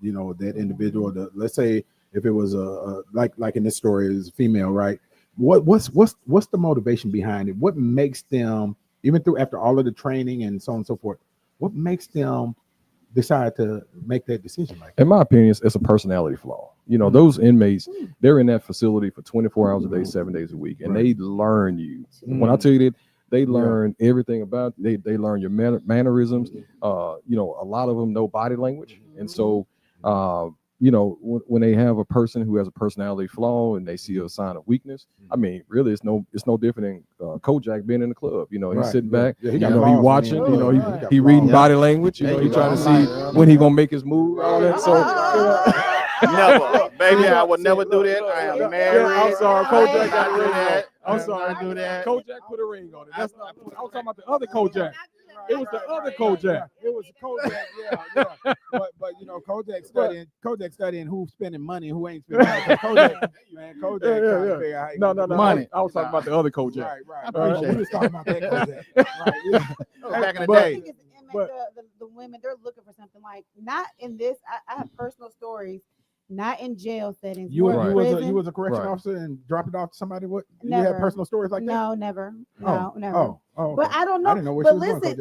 that individual? Let's say if it was like in this story is female, right? What's the motivation behind it? What makes them, even after all of the training and so on and so forth, what makes them decide to make that decision like that? In my opinion, it's a personality flaw. Those inmates, they're in that facility for 24 hours a day, 7 days a week, and they learn you. When I tell you that, they learn everything about they learn your mannerisms. A lot of them know body language, and so when they have a person who has a personality flaw and they see a sign of weakness, I mean, really, it's no different than Kojak being in the club. He's sitting back, he watching, he reading body language. He trying to see when he gonna make his move. All that. So. Never, baby, I would never do that. I am married. I'm sorry, Kojak got a ring on it. I'm sorry to do that. Kojak put a ring on it. That's not. I was talking about the other Kojak. It was the other Kojak. It was Kojak, yeah. But Kojak studying who's spending money and who ain't spending money. Kojak trying to figure out how No. money. I was talking about the other Kojak. Right. I appreciate we was talking about that Kojak. Back in the day. The women, they're looking for something like not in this. I have personal stories. Not in jail settings. You was a correction officer and dropped it off to somebody. What? Never. You had personal stories like that? No, never. No, never. Oh, okay. But I don't know. I didn't know where but she was listen, going,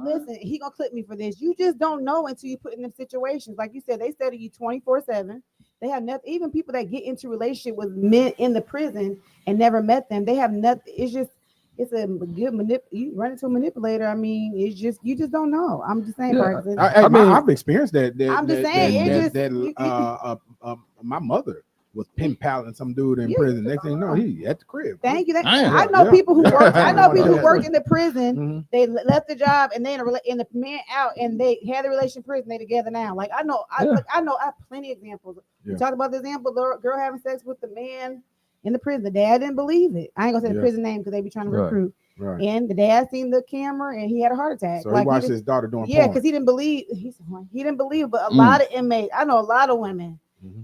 listen. He gonna clip me for this. You just don't know until you put in them situations. Like you said, they study you 24/7. They have nothing. Even people that get into relationship with men in the prison and never met them, they have nothing. It's a good you run into a manipulator. I mean, you just don't know. I'm just saying, Parkinson. I mean, I've experienced that. I'm just saying, my mother was pen paling some dude in prison. Next thing you know, he at the crib. Thank you. I know people who work. I know people who work in the prison. They left the job and then in the man out, and they had a relation in prison. They together now. Like I know. I have plenty of examples. We talked about the example, the girl having sex with the man in the prison. The dad didn't believe it. I ain't gonna say the prison name because they be trying to recruit. Right. And the dad seen the camera and he had a heart attack. So he watched his daughter doing porn. Because he didn't believe. He didn't believe. But a lot of inmates, I know a lot of women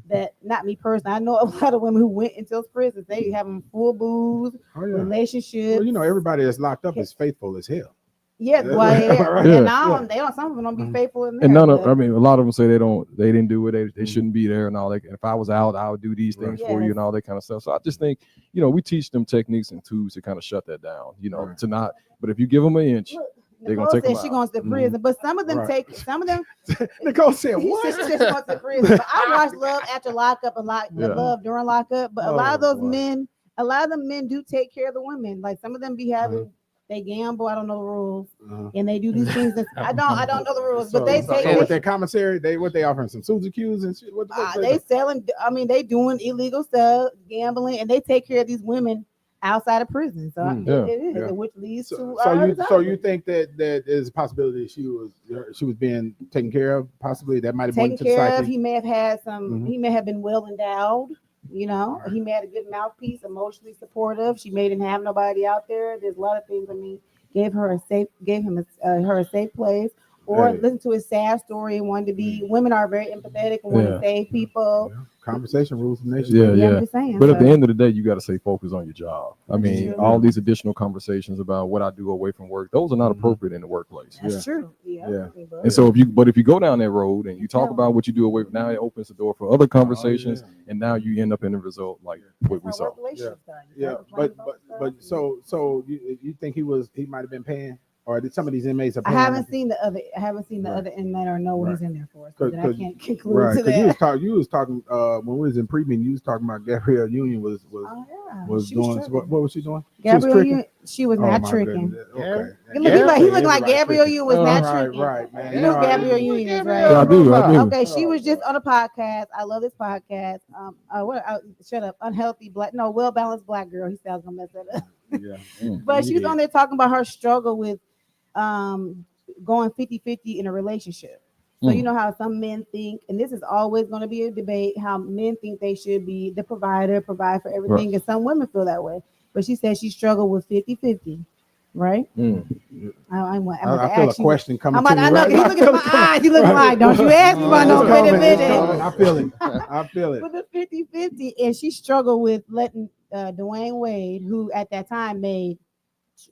that, not me personally, I know a lot of women who went into those prisons. They have them full booze, relationships. Well, everybody that's locked up is faithful as hell. Yeah, and now they don't. Some of them don't be faithful in there. And a lot of them say they didn't do it. They shouldn't be there and all that. If I was out, I would do these things for you and all that kind of stuff. So I just think, we teach them techniques and tools to kind of shut that down. To not. But if you give them an inch, they're gonna take them out. She goes to prison, but some of them take. Some of them. Nicole said, "What?" She just goes to prison. But I watched Love after lockup and Love during lockup. But a lot of those men, a lot of the men do take care of the women. Like some of them be having. They gamble. I don't know the rules, and they do these things. I don't know the rules, but they take. So with their commissary, they offering some Suzy Q's and shit. They selling. I mean, they doing illegal stuff, gambling, and they take care of these women outside of prison. So Yeah. it is, Yeah. which leads to So you think that there's a possibility she was being taken care of, possibly that might have been taken to the care of. psyche? He may have had some. Mhm. He may have been well endowed. You know, Alright. he may have a good mouthpiece, emotionally supportive. She may didn't have nobody out there. There's a lot of things. I mean, gave him her a safe place, or Hey. listen to his sad story and wanted to be. Women are very empathetic and want to Yeah. save people. Yeah. Conversation rules the nation. Yeah, I'm yeah. just saying. But at the so- end of the day, you got to stay focused on your job. I mean, true. all these additional conversations about what I do away from work, those are not appropriate in the workplace. That's true. Yeah. Yeah. But- And so if you go down that road and you talk about what you do away from, now it opens the door for other conversations, and now you end up in a result like what we That's how saw. work relationships done. You Yeah, start complaining but about stuff. so you think he might have been paying, or did some of these inmates are I paying? haven't seen the other. I haven't seen the Right. other inmate or know what he's Right. in there for. So that I 'Cause- can't conclude Right, to because that. you was talking when we was in pre-meeting, you was talking about Gabrielle Union was Oh, yeah. was She was doing tricking. what was she doing? Gabrielle, tricking? she was Oh, not my tricking. goodness. Okay. He looked like Gabrielle Union was not right, tricking. right, man. You know who Gabrielle Union is, right? Yeah, I do. Okay, she was just on a podcast. I love this podcast. Shut up. Unhealthy black, no, well balanced black girl. He said I was gonna mess that up. Yeah. But she was on there talking about her struggle with going 50-50 in a relationship. So you know how some men think, and this is always going to be a debate, how men think they should be the provider, provide for everything, Right. and some women feel that way. But she said she struggled with 50-50, right? Mm. I feel a question coming to I me. know, Right? he's looking at my eyes. He looking like, don't you ask me about no It's coming, it's 50-50. coming. I feel it. I feel it. With the 50-50, and she struggled with letting Dwayne Wade, who at that time made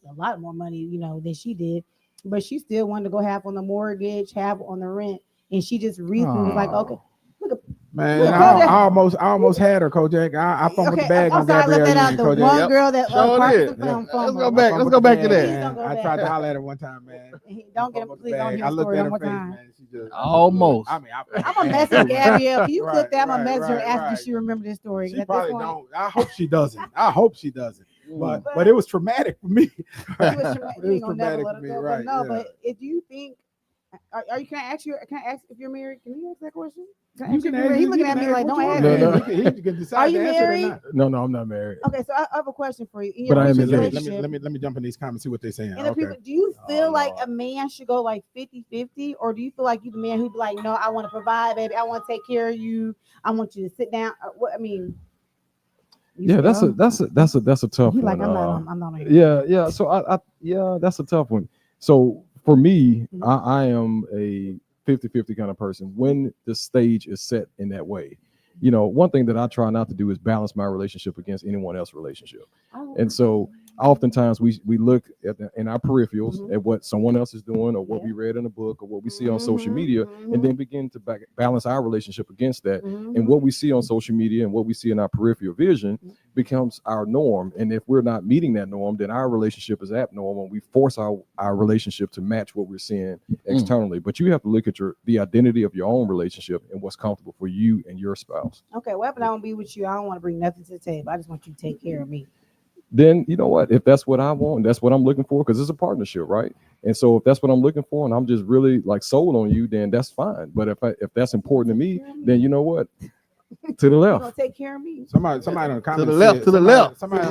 a lot more money, you know, than she did, but she still wanted to go half on the mortgage, half on the rent, and she just recently was like, okay, Man, Look, I Kojak. almost had her, Kojak. I fumbled the bag I'm on sorry, I Gabrielle left that out. Union, The Kojak. one girl that Sure Parkinson did. film Let's fumbled. go back. Let's go back to Please that. don't go I back. tried to holler at her one time, man. Don't get him. Please don't hear I the looked story at one her more face, time. man. She just Almost. I mean, I'm gonna message Gabrielle. Can you Right, clip that? I'm gonna right, message her right, after right. she remembers this story. She At this probably point, don't. I hope she doesn't. I hope she doesn't. But- But it was traumatic for me. It was traumatic. It You was ain't gonna never traumatic let for her me, go. right? But no, Yeah. but if you think, are you? Can I ask you? Can I ask if you're married? Can you ask that question? Can I You ask can if you're ask- married? He's you looking can at me ask like, what don't you ask want. No, me. no. He can decide Are to you answer it or married? not. No, I'm not married. Okay, so I have a question for you. In your But I am recent engaged. relationship, Let me jump in these comments, see what they're saying. and the Okay. people, do you feel Oh, like Lord. a man should go like 50-50, or do you feel like you the man who'd be like, no, I want to provide, baby, I want to take care of you, I want you to sit down? What I mean, you Yeah, feel? that's a tough He's one. like, I'm not on here. Yeah. So I that's a tough one. So for me, Mhm. I am a 50-50 kind of person when the stage is set in that way. You know, one thing that I try not to do is balance my relationship against anyone else's relationship. Oh, And so oftentimes we look at in our peripherals Mhm. at what someone else is doing or what Yeah. we read in a book or what we see on social Mhm, media, mhm. and then begin to balance our relationship against that. Mhm. And what we see on social media and what we see in our peripheral vision becomes our norm. And if we're not meeting that norm, then our relationship is abnormal. We force our relationship to match what we're seeing externally. But you have to look at the identity of your own relationship and what's comfortable for you and your spouse. Okay, well, if I don't be with you, I don't want to bring nothing to the table. I just want you to take care of me. Then you know what? If that's what I want, that's what I'm looking for, because it's a partnership, right? And so if that's what I'm looking for, and I'm just really like sold on you, then that's fine. But if that's important to me, then you know what? To the You're left. gonna take care of me. Somebody on the comment the left, to the left. Somebody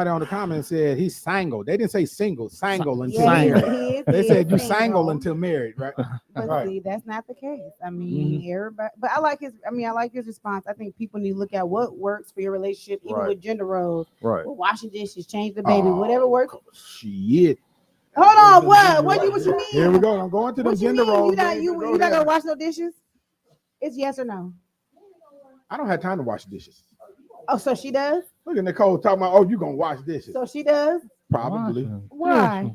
on the comment said he's single. They didn't say single, single until Yeah, he married. is, They he said is you single. single until married, right? But Right. see, that's not the case. I mean, everybody. But I like his response. I think people need to look at what works for your relationship, even Right. with gender roles. Right. Well, washing dishes, change the baby, whatever works. Shit. Hold on, what? What you mean? Here we go. I'm going to the What you gender mean? roles. You not man. you Go you not there. gonna wash no dishes? It's yes or no. I don't have time to wash dishes. Oh, so she does. Look at Nicole talking about, oh, you gonna wash dishes? So she does. Probably. Why?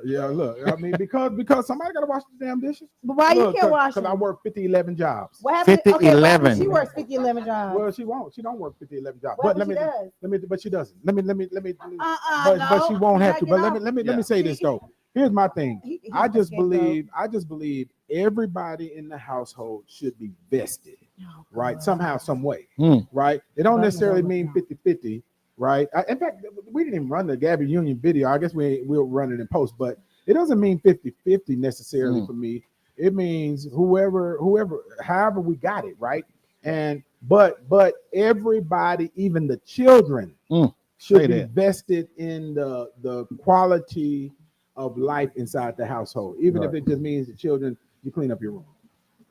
Yeah, look. I mean, because somebody gotta wash the damn dishes. But why you can't wash Because I them? work 50-11 jobs. What happened? 50, Okay, what happened? 11. She works 50-11 jobs. Well, she won't. She don't work 50-11 jobs. Well, But she does. but she doesn't. Let me. No, But she won't have to. you're But not let me Yeah. say this though. Here's my thing. He I just a scapegoat. believe everybody in the household should be vested, right? Somehow, some way, Mm. right? It don't But necessarily no, mean no. 50-50, right? In fact, we didn't even run the Gabby Union video. I guess we'll run it in post, but it doesn't mean 50-50 necessarily for me. It means whoever, however we got it, right? And but everybody, even the children, should Say be that. vested in the quality of life inside the household, even if Right. it just means the children, you clean up your room.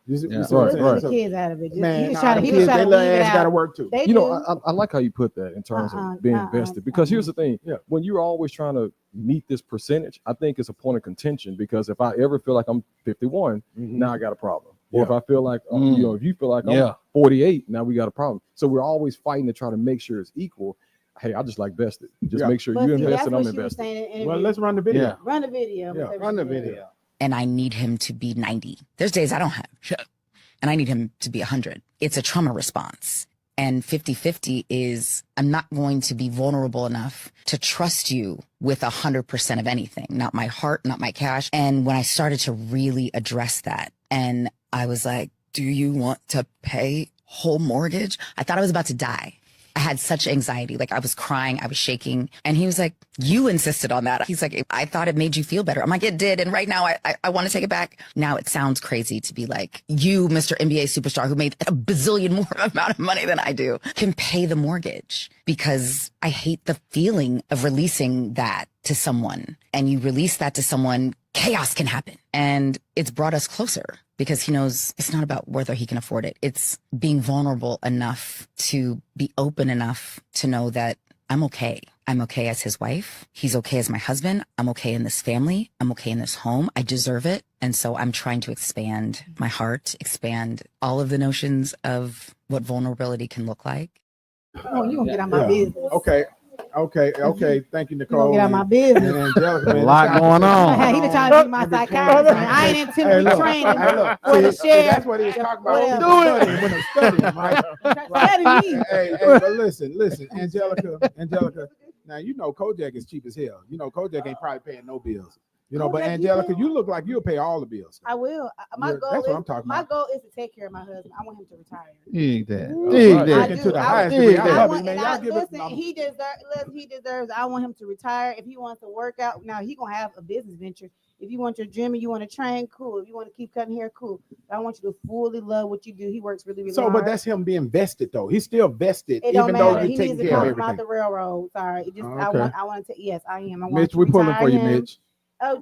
You see Yeah. what I'm Right, saying? right. The So, kids out of it. Just, man, he just nah, try to, them he kids, just try they to little leave it ass got to out. work too. They You do. know, I like how you put that in terms of being invested, because here's the thing. Yeah. When you're always trying to meet this percentage, I think it's a point of contention, because if I ever feel like I'm 51, now I got a problem. Or if I feel like, you know, if you feel like I'm 48, now we got a problem. So we're always fighting to try to make sure it's equal. Hey, I just like vested. Just make sure But you see, invested, that's I'm what she was invested. saying in the interview. Well, let's run the video. Yeah. Run the video. Yeah, Run the video. And I need him to be 90. There's days I don't have. And I need him to be 100. It's a trauma response. And 50-50 is I'm not going to be vulnerable enough to trust you with 100% of anything, not my heart, not my cash. And when I started to really address that, and I was like, do you want to pay whole mortgage? I thought I was about to die. I had such anxiety. Like I was crying, I was shaking. And he was like, you insisted on that. He's like, I thought it made you feel better. I'm like, it did. And right now I want to take it back. Now it sounds crazy to be like, you, Mr. NBA superstar who made a bazillion more amount of money than I do, can pay the mortgage, because I hate the feeling of releasing that to someone. And you release that to someone, chaos can happen. And it's brought us closer, because he knows it's not about whether he can afford it. It's being vulnerable enough to be open enough to know that I'm okay. I'm okay as his wife. He's okay as my husband. I'm okay in this family. I'm okay in this home. I deserve it. And so I'm trying to expand my heart, expand all of the notions of what vulnerability can look like. Oh, you gonna get on my business. Okay. Thank you, You Nicole. gonna get on my business. And Angelica, man, A lot going on. He been trying to be my psychiatrist. Man. I ain't intimidated training for the See, share. that's what he was talking about. Whatever. When I'm studying, right? Study me. Hey, but listen, Angelica. Now you know Kojak is cheap as hell. You know Kojak ain't probably paying no bills. You know, but Kojak, Angelica, you look like you'll pay all the bills. I will. My Yeah, goal that's is what I'm talking my about. goal is to take care of my husband. I want him to retire. Dig that. Ooh, Dig right. that. Taken to the highest Dig degree. that. I I love want, it, man. and Y'all give it. listen, he deserves. I want him to retire. If he wants to work out, now he gonna have a business venture. If you want your gym and you want to train, cool. If you want to keep cutting hair, cool. But I want you to fully love what you do. He works really, really So, hard. but that's him being vested though. He's still vested, It don't even though matter. you're He taking needs to care of come from out everything. the railroad. Sorry, it just I Okay. want to. Yes, I am. I want Mitch, to we're pulling retire for you, him. Mitch. Oh,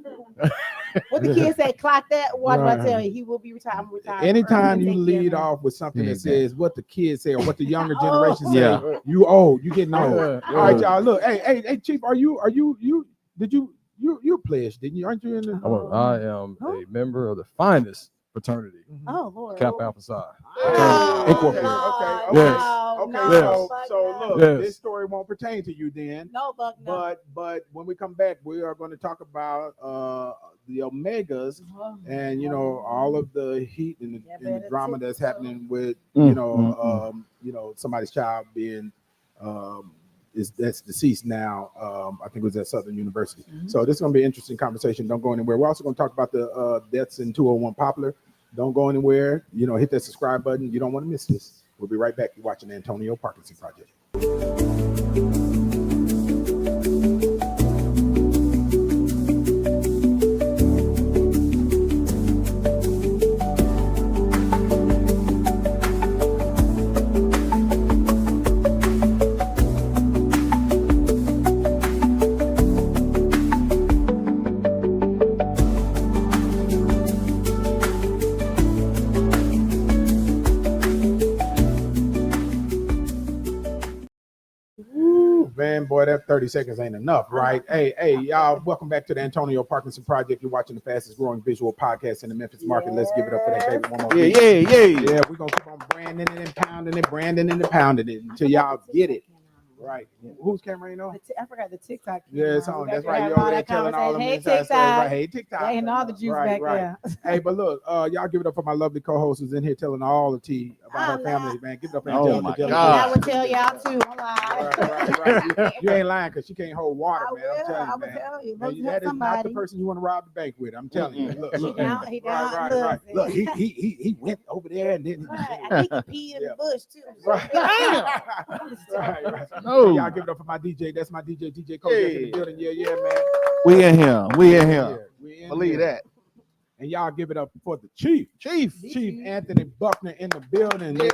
what the kids say? Clock that. What do I tell Right. you? He will be retired. I'm retired. Anytime you Take care of lead him. off with something that Dig that. says what the kids say or what the younger Oh. generation say, Yeah. you old, you getting old. Yeah, All right, yeah. y'all. Look, hey, Chief, you pledged, didn't you? Aren't you in the? I am a member of the finest fraternity, Oh Lord. Kappa Alpha Psi. Oh, Incorporated. okay. Yes. Okay. No, So look, Yes. this story won't pertain to you then. No, Buck, no. But when we come back, we are going to talk about the Omegas and all of the heat and the drama that's happening with somebody's child being that's deceased now. I think it was at Southern University. So this is going to be an interesting conversation. Don't go anywhere. We're also going to talk about the deaths in 201 Poplar. Don't go anywhere. Hit that subscribe button. You don't want to miss this. We'll be right back. You're watching the Antonio Parkinson Project. Man, boy, that 30 seconds ain't enough, right? Hey, y'all, welcome back to the Antonio Parkinson Project. You're watching the fastest growing visual podcast in the Memphis market. Let's give it up for that baby one more week. Yeah, we're going to keep on branding it and pounding it until y'all get it. Right. Whose camera ain't on? I forgot the TikTok. Yeah, it's on. That's right. You're You're over there telling all them Hey, inside stories. TikTok. Right. Hey, TikTok. Yeah, and all the juice Right, back right. there. Hey, but look, y'all give it up for my lovely co-host who's in here telling all the tea about her family, man. Give it up for Oh, Angelica. my Angelica. God. I would tell y'all too. Right. You ain't lying because she can't hold water, man. I'm telling you, I would man. tell you. Man, that is not the person you want to rob the bank with. I'm telling you. Look. He down. Right. Look, he went over there and then. I think he peed in the bush too. Right. No. Y'all give it up for my DJ. That's my DJ Kojak in the building. Yeah, man. We in here. We in Believe here. that. And y'all give it up for the Chief. Chief Anthony Buckner in the building. He's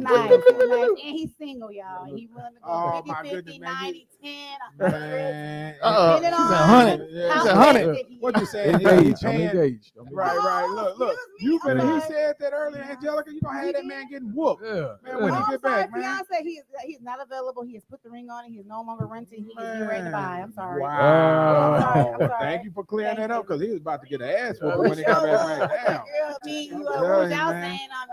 nice. And he's single, y'all. He willing to go 50, 90, 10, 100. She's 100. She's 100. What you saying? Engaged. I'm engaged. Right. Look. You better. He said that earlier, Angelica. You gonna have that man getting whooped. Yeah. Man, when he get back, man. Fiance, he's not available. He has put the ring on it. He is no longer renting. He is ready to buy. I'm sorry. Wow. I'm sorry. Thank you for clearing that up because he was about to get an ass whooping when he got back right now.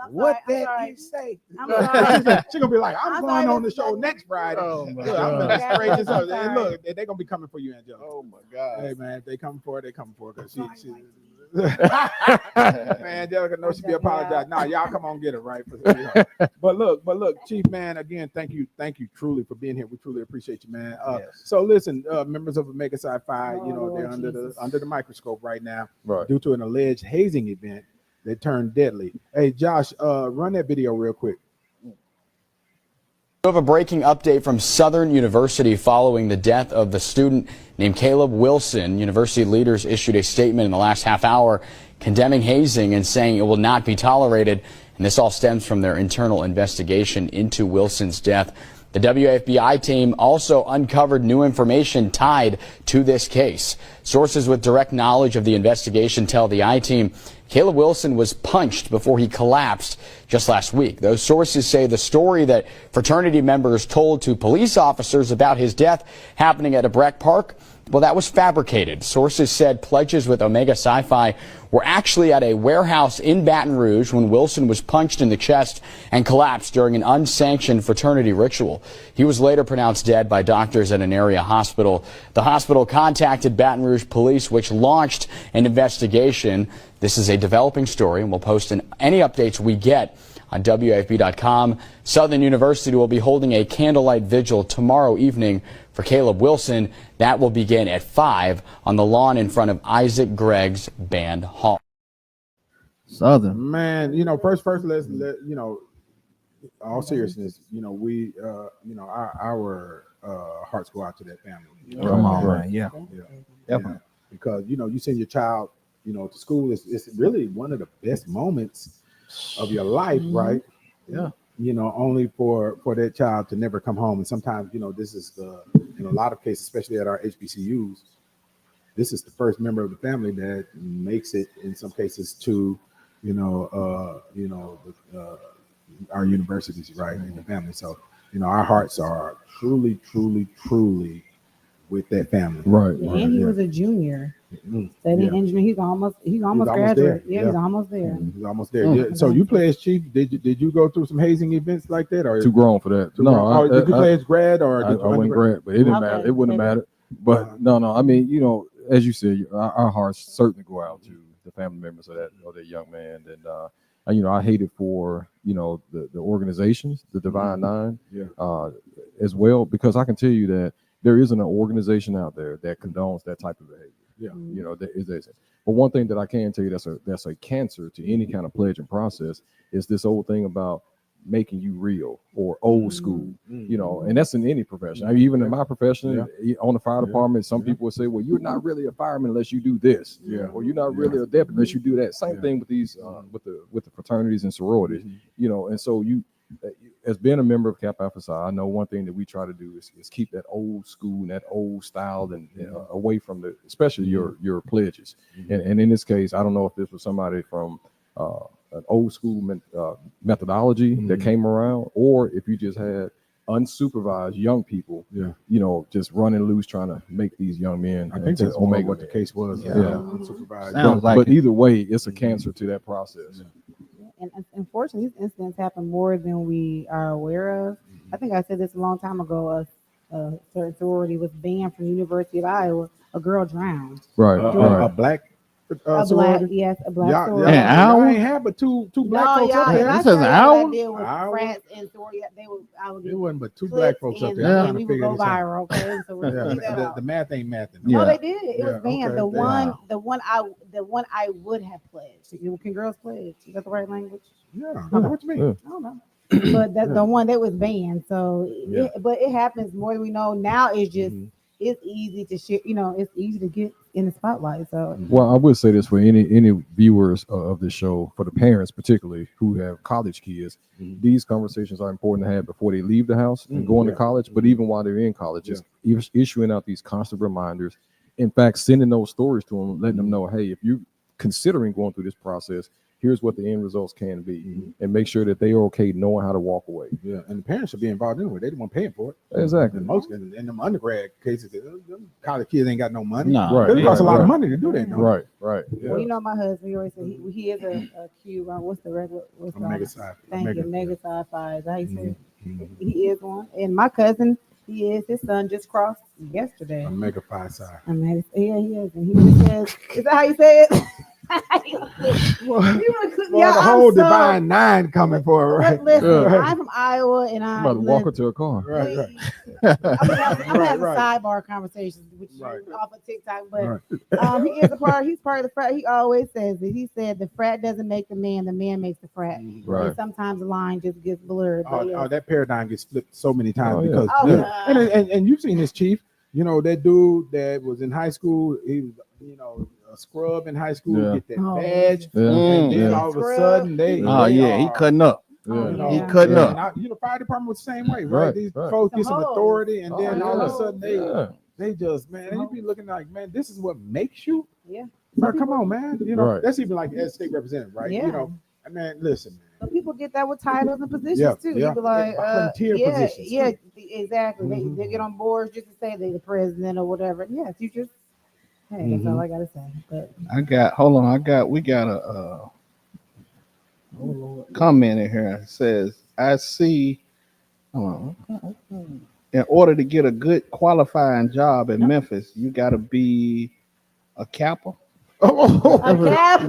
What that you say? I'm sorry. She gonna be like, I'm going sorry, on the show next Friday. Oh my Look, I'm gonna God. straighten this up. I'm sorry. And look, they're gonna be coming for you, Angelica. Oh my God. Hey man, if they come for it, they come for it. Cause she man, Angelica knows she be apologizing. Nah, y'all come on get it right. But look, Chief, man, again, thank you truly for being here. We truly appreciate you, man. So listen, members of Omega Psi Phi, they're under the microscope right now, due to an alleged hazing event that turned deadly. Hey, Josh, run that video real quick. We have a breaking update from Southern University following the death of the student named Caleb Wilson. University leaders issued a statement in the last half hour condemning hazing and saying it will not be tolerated. And this all stems from their internal investigation into Wilson's death. The WFBI team also uncovered new information tied to this case. Sources with direct knowledge of the investigation tell the I-team Caleb Wilson was punched before he collapsed just last week. Those sources say the story that fraternity members told to police officers about his death happening at a Breck Park, well, that was fabricated. Sources said pledges with Omega Psi Phi were actually at a warehouse in Baton Rouge when Wilson was punched in the chest and collapsed during an unsanctioned fraternity ritual. He was later pronounced dead by doctors at an area hospital. The hospital contacted Baton Rouge police, which launched an investigation. This is a developing story, and we'll post any updates we get on WAFB.com. Southern University will be holding a candlelight vigil tomorrow evening for Caleb Wilson. That will begin at 5 on the lawn in front of Isaac Gregg's Band Hall. Southern. Man, first, let's all seriousness, we, our hearts go out to that family. Come on, man. Yeah. Definitely. Because, you send your child, to school. It's really one of the best moments of your life, right? Yeah. Only for that child to never come home. And sometimes, this is in a lot of cases, especially at our HBCUs, this is the first member of the family that makes it in some cases to, our universities, right, in the family. So, our hearts are truly with that family. Right. And he was a junior. Studying engineering. He's almost graduate. Yeah, he's almost there. He's almost there. Yeah. So you play as Chief. Did you go through some hazing events like that, or Too grown for that? No. Did you play as grad or? I went grad, but it didn't matter. It wouldn't have mattered. But no. I mean, as you said, our hearts certainly go out to the family members of that young man. And I hate it for the organizations, the Divine Nine, as well, because I can tell you that there isn't an organization out there that condones that type of behavior. Yeah. There isn't. But one thing that I can tell you that's a cancer to any kind of pledging process is this old thing about making you real or old school, and that's in any profession. I mean, even in my profession, on the fire department, some people would say, well, you're not really a fireman unless you do this, or you're not really a deputy unless you do that. Same thing with these, with the fraternities and sororities, and so you, as being a member of Kappa Alpha Psi, I know one thing that we try to do is keep that old school and that old style and away from especially your pledges. And in this case, I don't know if this was somebody from an old school methodology that came around, or if you just had unsupervised young people, just running loose trying to make these young men. I think that's Omega what the case was. Unsupervised. But either way, it's a cancer to that process. And unfortunately, these incidents happen more than we are aware of. I think I said this a long time ago. A certain sorority was banned from the University of Iowa. A girl drowned. Right. A black sorority? A black sorority. I ain't had but two black folks up there. This is an hour. France and sorority. It wasn't but two black folks up there. And we would go viral. Okay, so the math ain't mathing. No, they did. It was banned. Okay. The one I would have pledged. Can girls pledge? Is that the right language? Yeah. What you mean? I don't know. But that's the one that was banned. So, but it happens more than we know. Now it's just it's easy to share. You know, it's easy to get in the spotlight. So Well, I would say this for any viewers of this show, for the parents particularly who have college kids, these conversations are important to have before they leave the house and go into college, but even while they're in college, just issuing out these constant reminders. In fact, sending those stories to them, letting them know, hey, if you're considering going through this process, here's what the end results can be, and make sure that they are okay knowing how to walk away. Yeah, and the parents should be involved anyway. They the one paying for it. Exactly. In most in them undergrad cases, them college kids ain't got no money. No. It costs a lot of money to do that. Right, right. Yeah. well, you know, my husband, he always said he is a cube. What's the regular? What's the Mega Psi. Thank you, Mega Psi Phi. Is that how you say it? He is one, and my cousin, he is. His son just crossed yesterday. A Mega Phi Psi. Yeah, he is, and he really says, "Is that how you say it?" Well, the whole divine nine coming for her, right? Listen, Right. I'm from Iowa, and I'm about to walk her to a car. Right, right. I'm having Right. sidebar conversations with you Right. off of TikTok, but he is a part. He's part of the frat. He always says that. He said the frat doesn't make the man makes the frat. Right. And sometimes the line just gets blurred. But Oh, that paradigm gets flipped so many times Oh, yeah. because Oh, yeah. and you've seen this, Chief. You know, that dude that was in high school, he was, you know, a scrub in high school, Yeah. get that Oh, badge, Yeah. and then Yeah. all of a sudden they he cutting up. Oh, you know, He cutting and up. you know, fire department was the same way, right? Right, These right. folks get The some hoes. authority, and then Oh, all of a yeah. sudden they just, man, and you be looking like, man, this is what makes you. Yeah. Bro, come on, man. You know, Right. that's even like as state representative, right? Yeah. You know, man, listen, man. Some people get that with titles and positions Yeah, too. yeah. You be like, Volunteer yeah, positions, yeah, too. exactly. Mhm. They get on boards just to say they're the president or whatever. Yes, you just. Hey, that's all I gotta say. But We got a comment in here. It says, I see, hold on. In order to get a good qualifying job in Memphis, you got to be a Kappa. a cap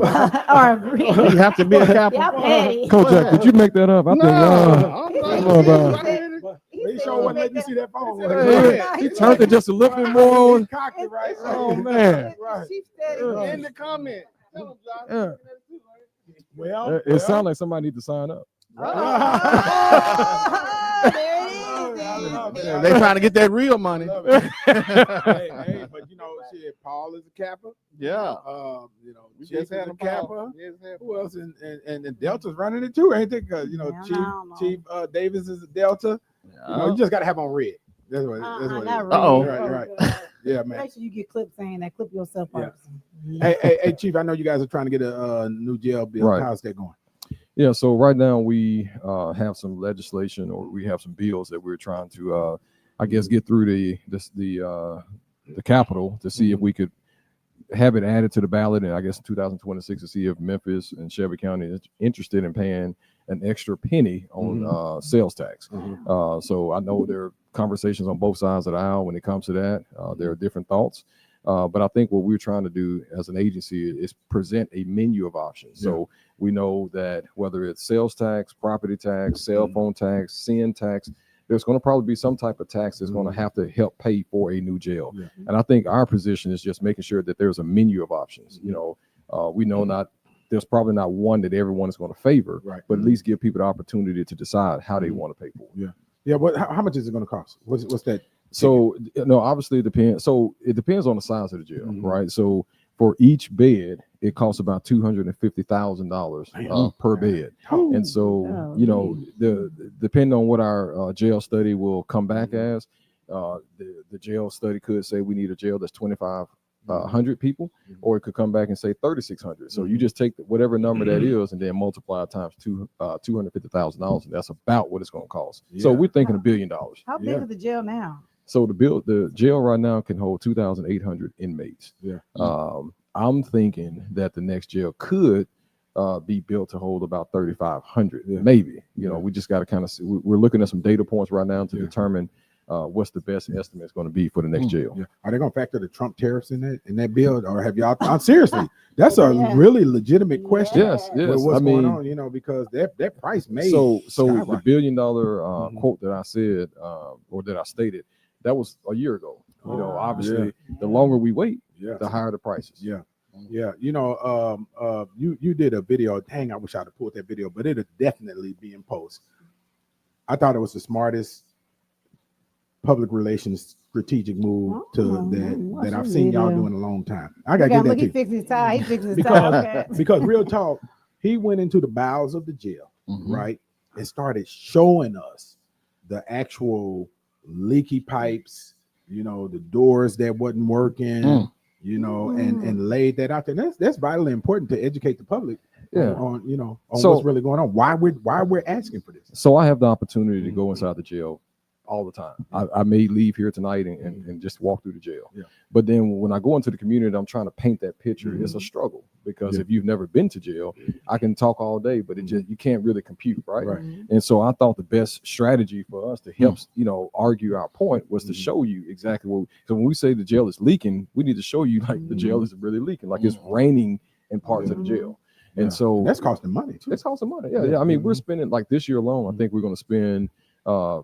or a green. You have to be a Kappa. Y'all petty. Coach Jack, did you make that up? I think He sure wouldn't let you see that phone. he turned it just a little bit more. He cocked it, right? Oh, man. Right. In the comment. Yeah. Well, It sounds like somebody need to sign up. They trying to get that real money. hey, but you know, shit, Paul is a Kappa. Yeah. You know, We Chief just is had a a Kappa. Kappa. Who else? And Delta's running it too, ain't it? Because you know, Chief Davis is a Delta. You know, you just gotta have on red. That's what. That's what. Not It is. really. Right. Yeah, man. Make sure you get clip saying that. Clip yourself Yeah. up. Hey, Chief. I know you guys are trying to get a new jail bill. Right. How's that going? Yeah, so right now we have some legislation, or we have some bills that we're trying to, I guess, get through the Capitol to see if we could have it added to the ballot, and I guess in 2026 to see if Memphis and Shelby County is interested in paying an extra penny on sales tax. So I know there are conversations on both sides of the aisle when it comes to that. There are different thoughts. But I think what we're trying to do as an agency is present a menu of options. So we know that whether it's sales tax, property tax, cell phone tax, sin tax, there's going to probably be some type of tax that's going to have to help pay for a new jail. And I think our position is just making sure that there's a menu of options. You know, we know there's probably not one that everyone is going to favor, but at least give people the opportunity to decide how they want to pay for it. Yeah. How much is it going to cost? What's that? So no, obviously it depends. So it depends on the size of the jail, right? So for each bed, it costs about $250,000 per bed. And so, you know, depending on what our jail study will come back as, the jail study could say we need a jail that's 2,500 people, or it could come back and say 3,600. So you just take whatever number that is and then multiply it times $250,000. And that's about what it's going to cost. So we're thinking $1 billion. How big is the jail now? So the jail right now can hold 2,800 inmates. I'm thinking that the next jail could be built to hold about 3,500, maybe. You know, we just got to kind of see. We're looking at some data points right now to determine what's the best estimate is going to be for the next jail. Are they going to factor the Trump tariffs in that bill, or have y'all? Seriously, that's a really legitimate question. Yes. What's going on? You know, because that price may. So the $1 billion quote that I said or that I stated, that was a year ago. You know, obviously, the longer we wait, the higher the prices. Yeah. You know, you did a video. Dang, I wish I'd have pulled that video, but it'll definitely be in post. I thought it was the smartest public relations strategic move that I've seen y'all do in a long time. I Look gotta get look, that he too. fixed his tie. He fixed his tie. Because real talk, he went into the bowels of the jail, right, and started showing us the actual leaky pipes, the doors that wasn't working, and laid that out there. That's vitally important to educate the public on what's really going on. Why we're asking for this. So I have the opportunity to go inside the jail all the time. I may leave here tonight and just walk through the jail. Yeah. But then when I go into the community, I'm trying to paint that picture. It's a struggle because if you've never been to jail, I can talk all day, but you can't really compute, right? And so I thought the best strategy for us to help, argue our point was to show you exactly what. So when we say the jail is leaking, we need to show you like the jail is really leaking, like it's raining in parts of the jail. And so that's costing money too. It's costing money. Yeah. I mean, we're spending like this year alone, I think we're going to spend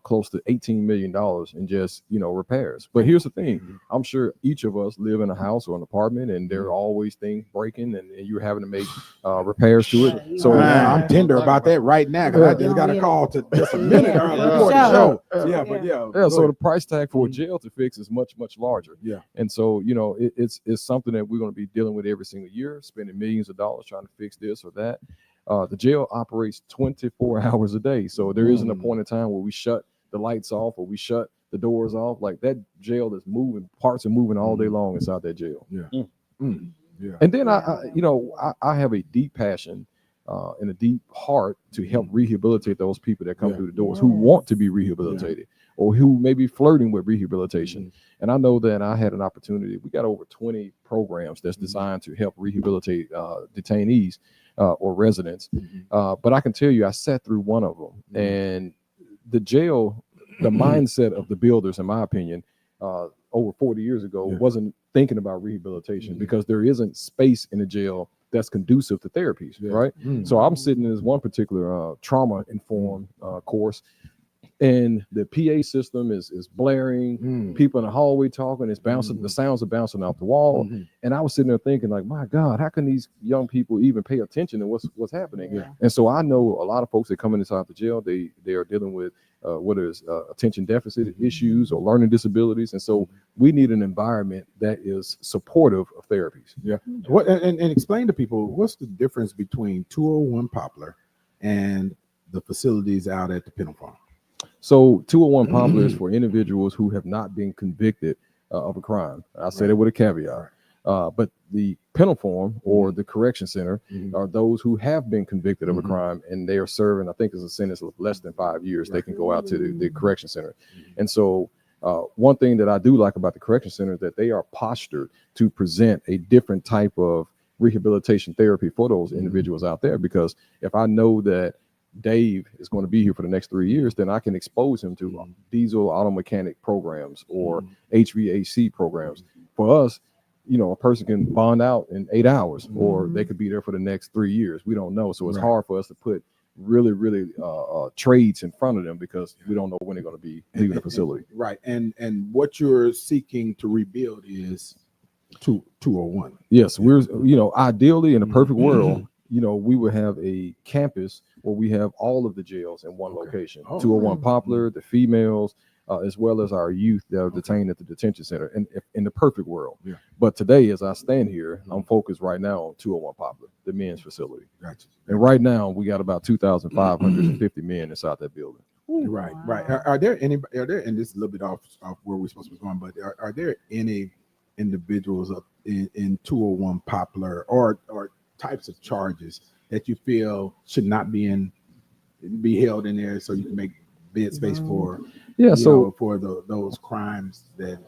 close to $18 million in just repairs. But here's the thing, I'm sure each of us live in a house or an apartment, and there are always things breaking, and you're having to make repairs to it. So I'm tender about that right now because I just got a call to just a minute before the show. So the price tag for a jail to fix is much larger. And so it's something that we're going to be dealing with every single year, spending millions of dollars trying to fix this or that. The jail operates 24 hours a day. So there isn't a point in time where we shut the lights off or we shut the doors off. Like that jail is moving, parts are moving all day long inside that jail. And then I have a deep passion and a deep heart to help rehabilitate those people that come through the doors who want to be rehabilitated or who may be flirting with rehabilitation. And I know that I had an opportunity. We got over 20 programs that's designed to help rehabilitate detainees or residents. But I can tell you, I sat through one of them, and the jail, the mindset of the builders, in my opinion, over 40 years ago, wasn't thinking about rehabilitation because there isn't space in the jail that's conducive to therapies, right? So I'm sitting in this one particular trauma-informed course, and the PA system is blaring, people in the hallway talking, it's bouncing, the sounds are bouncing off the wall. And I was sitting there thinking like, my God, how can these young people even pay attention to what's happening? And so I know a lot of folks that come inside the jail, they are dealing with whether it's attention deficit issues or learning disabilities. And so we need an environment that is supportive of therapies. What and explain to people, what's the difference between 201 Poplar and the facilities out at the Penal Farm? So 201 Poplar is for individuals who have not been convicted of a crime. I say that with a caveat. But the penal form or the correction center are those who have been convicted of a crime and they are serving, I think it's a sentence of less than 5 years. They can go out to the correction center. And so one thing that I do like about the correction center is that they are postured to present a different type of rehabilitation therapy for those individuals out there. Because if I know that Dave is going to be here for the next 3 years, then I can expose him to diesel auto mechanic programs or HVAC programs. For us, a person can bond out in 8 hours or they could be there for the next 3 years. We don't know. So it's hard for us to put really trades in front of them because we don't know when they're going to be leaving the facility. Right. And what you're seeking to rebuild is 201. Yes. We're, ideally in a perfect world, we would have a campus where we have all of the jails in one location. 201 Poplar, the females, as well as our youth that are detained at the detention center, and in the perfect world. But today, as I stand here, I'm focused right now on 201 Poplar, the men's facility. And right now, we got about 2,550 men inside that building. Right. Are there, and this is a little bit off where we're supposed to be going, but are there any individuals up in 201 Poplar or types of charges that you feel should not be held in there so you can make bed space for for those crimes that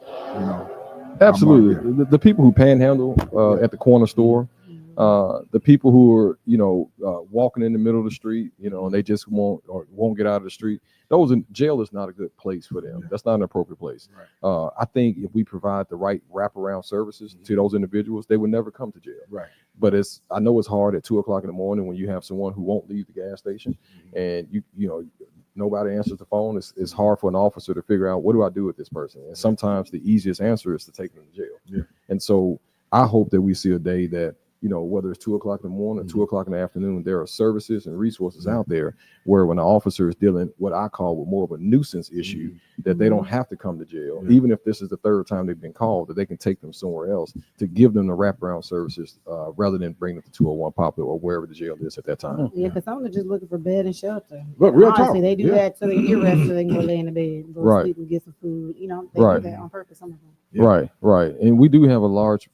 absolutely the people who panhandle at the corner store, the people who are walking in the middle of the street, and they just won't get out of the street. Jail is not a good place for them. That's not an appropriate place. I think if we provide the right wraparound services to those individuals, they would never come to jail. But I know it's hard at 2 o'clock in the morning when you have someone who won't leave the gas station and nobody answers the phone. It's hard for an officer to figure out, what do I do with this person? And sometimes the easiest answer is to take them to jail. And so I hope that we see a day that whether it's 2 o'clock in the morning or 2 o'clock in the afternoon, there are services and resources out there where when an officer is dealing what I call with more of a nuisance issue, that they don't have to come to jail, even if this is the third time they've been called, that they can take them somewhere else to give them the wraparound services rather than bring them to 201 Poplar or wherever the jail is at that time. Yeah, because some are just looking for bed and shelter. But real honestly, talk, they do that so they can get rest so they can go lay in the bed, go Right. sleep and get some food. They do that on purpose, some of them. Right. And we do have a large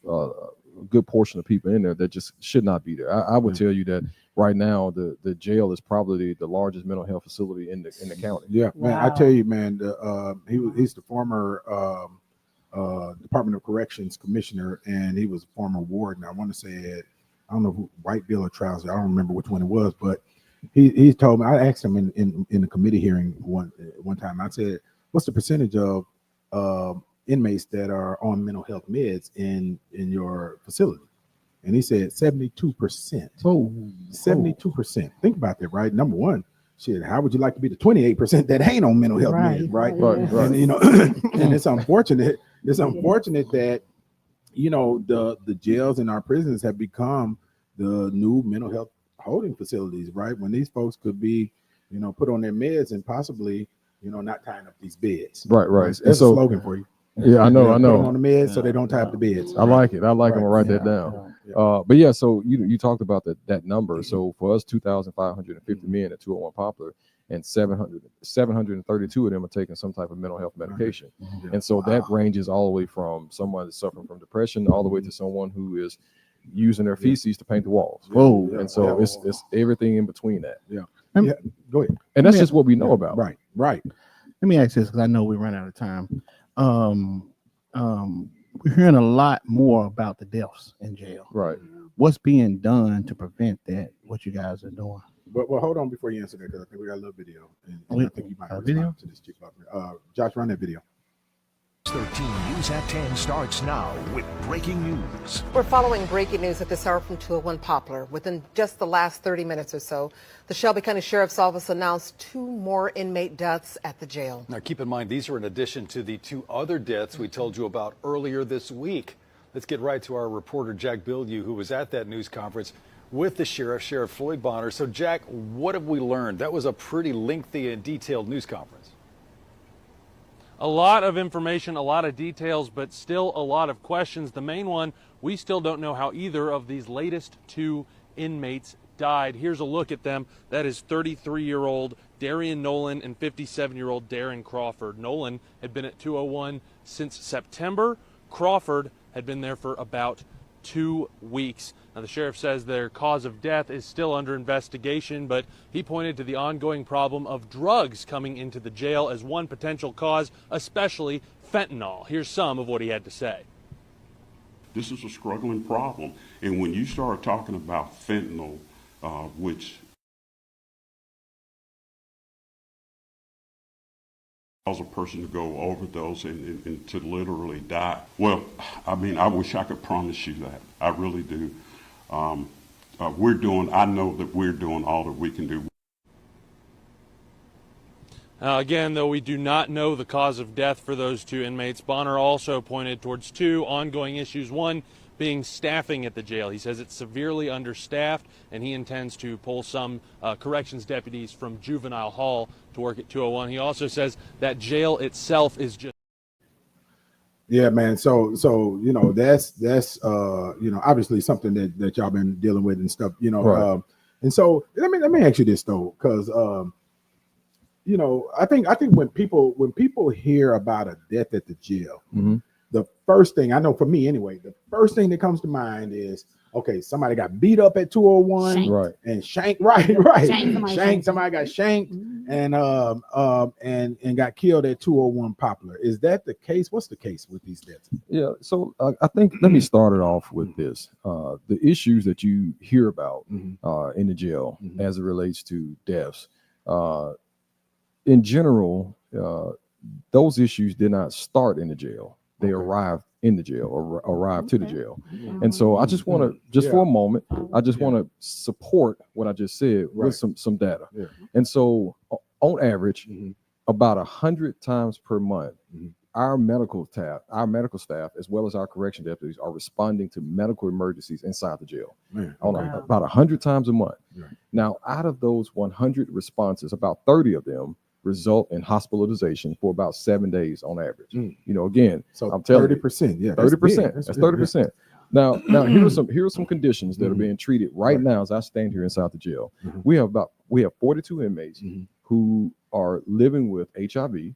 good portion of people in there that just should not be there. I would tell you that right now the jail is probably the largest mental health facility in the county. Yeah, man. I tell you, man. He's the former Department of Corrections commissioner, and he was a former warden. I want to say I don't know who, White Bill or Trouser. I don't remember which one it was, but he told me. I asked him in the committee hearing one time. I said, "What's the percentage of inmates that are on mental health meds in your facility?" And he said 72%. Oh, 72%. Think about that, right? Number one, shit, how would you like to be the 28% that ain't on mental health meds, right? And and it's unfortunate. It's unfortunate that the jails and our prisons have become the new mental health holding facilities, right? When these folks could be, put on their meds and possibly, not tying up these beds. Right. That's And a so, slogan for you. Yeah, I know. Put them on the meds so they don't tie up the beds. I like it. I like them. I'll write that down. But yeah, so you talked about that number. So for us, 2,550 men at 201 Poplar, and 732 of them are taking some type of mental health medication. And so that ranges all the way from someone that's suffering from depression all the way to someone who is using their feces to paint the walls. Whoa. And so it's everything in between that. Go ahead. And that's just what we know about. Right. Let me ask this because I know we run out of time. We're hearing a lot more about the deaths in jail. Right. What's being done to prevent that? What you guys are doing? But well, hold on before you answer that, because I think we got a little video, and I think you might respond video to this chick. Josh, run that video. 13 News at 10 starts now with breaking news. We're following breaking news at this hour from 201 Poplar. Within just the last 30 minutes or so, the Shelby County Sheriff's Office announced 2 more inmate deaths at the jail. Now, keep in mind, these are in addition to the 2 other deaths we told you about earlier this week. Let's get right to our reporter, Jack Bildew, who was at that news conference with the sheriff, Sheriff Floyd Bonner. So, Jack, what have we learned? That was a pretty lengthy and detailed news conference. A lot of information, a lot of details, but still a lot of questions. The main one, we still don't know how either of these latest 2 inmates died. Here's a look at them. That is 33-year-old Darian Nolan and 57-year-old Darren Crawford. Nolan had been at 201 since September. Crawford had been there for about 2 weeks. Now, the sheriff says their cause of death is still under investigation, but he pointed to the ongoing problem of drugs coming into the jail as one potential cause, especially fentanyl. Here's some of what he had to say. This is a struggling problem, and when you start talking about fentanyl, which cause a person to go overdose and to literally die. Well, I mean, I wish I could promise you that. I really do. I know that we're doing all that we can do. Again, though, we do not know the cause of death for those 2 inmates. Bonner also pointed towards 2 ongoing issues, one being staffing at the jail. He says it's severely understaffed, and he intends to pull some corrections deputies from juvenile hall to work at 201. He also says that jail itself is just... Yeah, man. So that's obviously something that y'all been dealing with and stuff, Right. And so let me ask you this though, because I think when people hear about a death at the jail, the first thing I know, for me anyway, the first thing that comes to mind is, okay, somebody got beat up at 201, Shanked. Right. and shanked, somebody got shanked, and got killed at 201 Poplar. Is that the case? What's the case with these deaths? Yeah, so I think let me start it off with this. The issues that you hear about in the jail as it relates to deaths, in general, those issues did not start in the jail. They arrived in the jail or arrived to the jail. And so I just want to, for a moment, I just want to support what I just said with some data. And so on average, about 100 times per month, our medical staff, as well as our correction deputies, are responding to medical emergencies inside the jail about 100 times a month. Right. Now, out of those 100 responses, about 30 of them result in hospitalization for about 7 days on average. You know, again, So I'm telling 30%, yeah, 30%. that's That's big. 30%. Now here are some conditions that are being treated right now as I stand here inside the jail. We have 42 inmates who are living with HIV.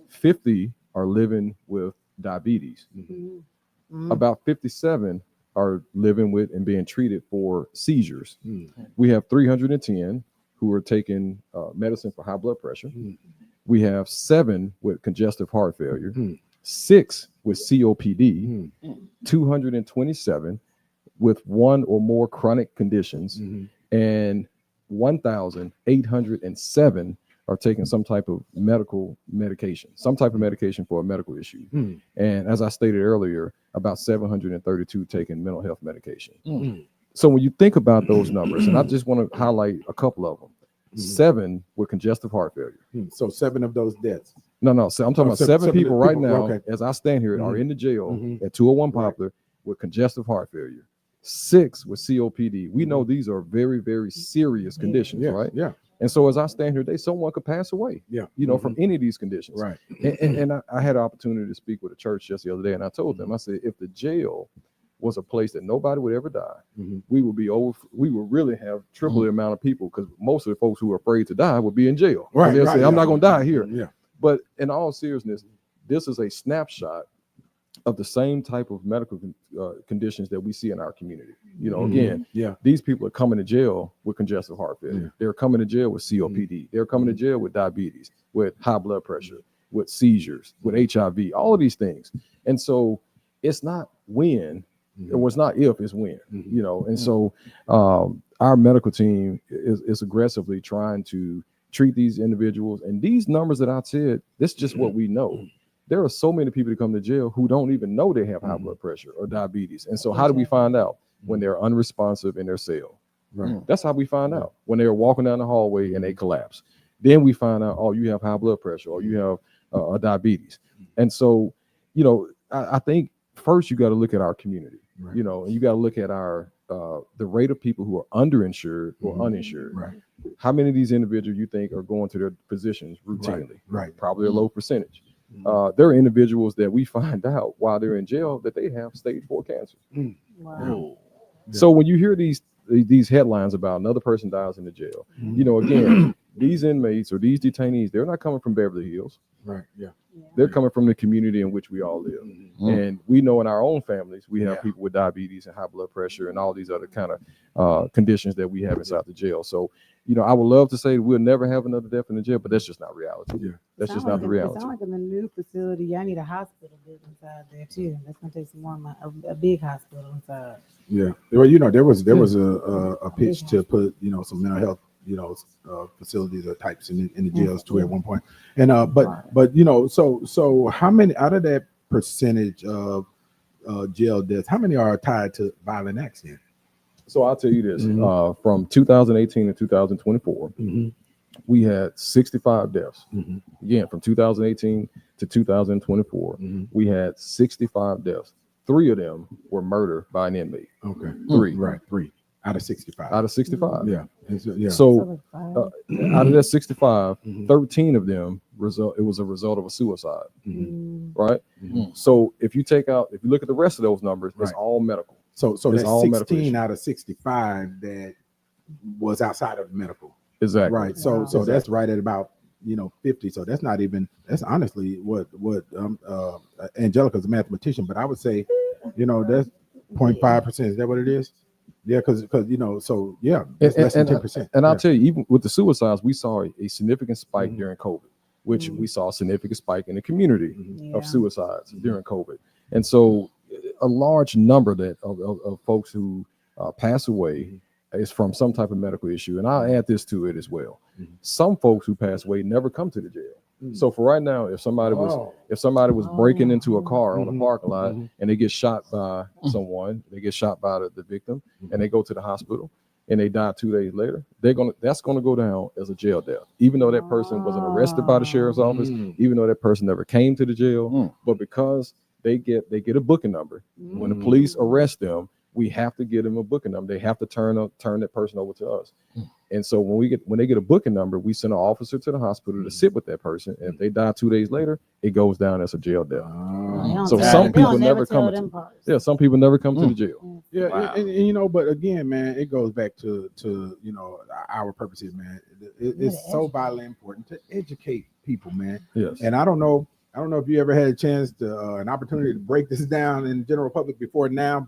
50 are living with diabetes. About 57 are living with and being treated for seizures. We have 310 who are taking medicine for high blood pressure. We have 7 with congestive heart failure, 6 with COPD, 227 with 1 or more chronic conditions, and 1,807 are taking some type of medication for a medical issue. And as I stated earlier, about 732 taking mental health medication. So when you think about those numbers, and I just want to highlight a couple of them, 7 with congestive heart failure. So 7 of those deaths. No. So I'm talking about 7 people right now, okay. as I stand here, are in the jail at 201 Poplar with congestive heart failure. 6 with COPD. We know these are very, very serious conditions, right? Yeah. And so as I stand here, someone could pass away, you know, from any of these conditions. Right. And I had an opportunity to speak with a church just the other day, and I told them, I said, if the jail was a place that nobody would ever die, we would really have triple the amount of people, because most of the folks who are afraid to die would be in jail. Right. They'll say, I'm not going to die here. Yeah. But in all seriousness, this is a snapshot of the same type of medical conditions that we see in our community. You know, again, these people are coming to jail with congestive heart failure. They're coming to jail with COPD. They're coming to jail with diabetes, with high blood pressure, with seizures, with HIV, all of these things. And so it's not when, it was not if, it's when, you know. And so our medical team is aggressively trying to treat these individuals. And these numbers that I said, this is just what we know. There are so many people that come to jail who don't even know they have high blood pressure or diabetes. And so how do we find out? When they're unresponsive in their cell. Right. That's how we find out. When they're walking down the hallway and they collapse. Then we find out, oh, you have high blood pressure, or you have diabetes. And so, you know, I think first you got to look at our community, you know, and you got to look at our the rate of people who are underinsured or uninsured. Right. How many of these individuals you think are going to their physicians routinely? Right. Probably a low percentage. There are individuals that we find out while they're in jail that they have stage 4 cancer. Wow. So when you hear these headlines about another person dies in the jail, you know, again, these inmates or these detainees, they're not coming from Beverly Hills. Right. Yeah. They're coming from the community in which we all live. And we know in our own families, we have people with diabetes and high blood pressure and all these other kind of conditions that we have inside the jail. So, you know, I would love to say we'll never have another death in the jail, but that's just not reality. Yeah. That's just not the reality. It sounds like in the new facility, I need a hospital built inside there too. That's gonna take some more money, a big hospital inside. Yeah. Well, you know, there was a pitch to put, you know, some mental health, you know, facilities or types in the jails too at one point. And but you know, so how many out of that percentage of jail deaths, how many are tied to violent accidents? So I'll tell you this, from 2018 to 2024, we had 65 deaths. Again, from 2018 to 2024, we had 65 deaths. 3 of them were murder by an inmate. Okay. 3. Right. 3 out of 65. Out of 65. Yeah. Yeah. So out of that 65, 13 of them it was a result of a suicide. Right. So if you look at the rest of those numbers, it's all medical. So it's that's all 16 out of 65 that was outside of medical. Exactly. Right. So that's right at about, you know, 50. So that's not even, that's honestly what Angelica's a mathematician, but I would say, you know, that's 0.5%. Is that what it is? Yeah, because you know, so yeah, it's less than 10%. And I'll tell you, even with the suicides, we saw a significant spike during COVID, which we saw a significant spike in the community of suicides during COVID. And so a large number of folks who pass away is from some type of medical issue. And I'll add this to it as well. Some folks who pass away never come to the jail. So for right now, if somebody was breaking into a car on a parking lot and they get shot by someone, they get shot by the victim, and they go to the hospital, and they die 2 days later, that's gonna go down as a jail death, even though that person wasn't arrested by the sheriff's office, even though that person never came to the jail, but because they get a booking number. When the police arrest them, we have to give them a booking number. They have to turn that person over to us. And so when they get a booking number, we send an officer to the hospital to sit with that person. And if they die 2 days later, it goes down as a jail death. So some people never come to, some people never come to the jail. Yeah, and you know, but again, man, it goes back to you know, our purposes, man. It's so vitally important to educate people, man. Yes. And I don't know if you ever had a chance to an opportunity to break this down in the general public before now,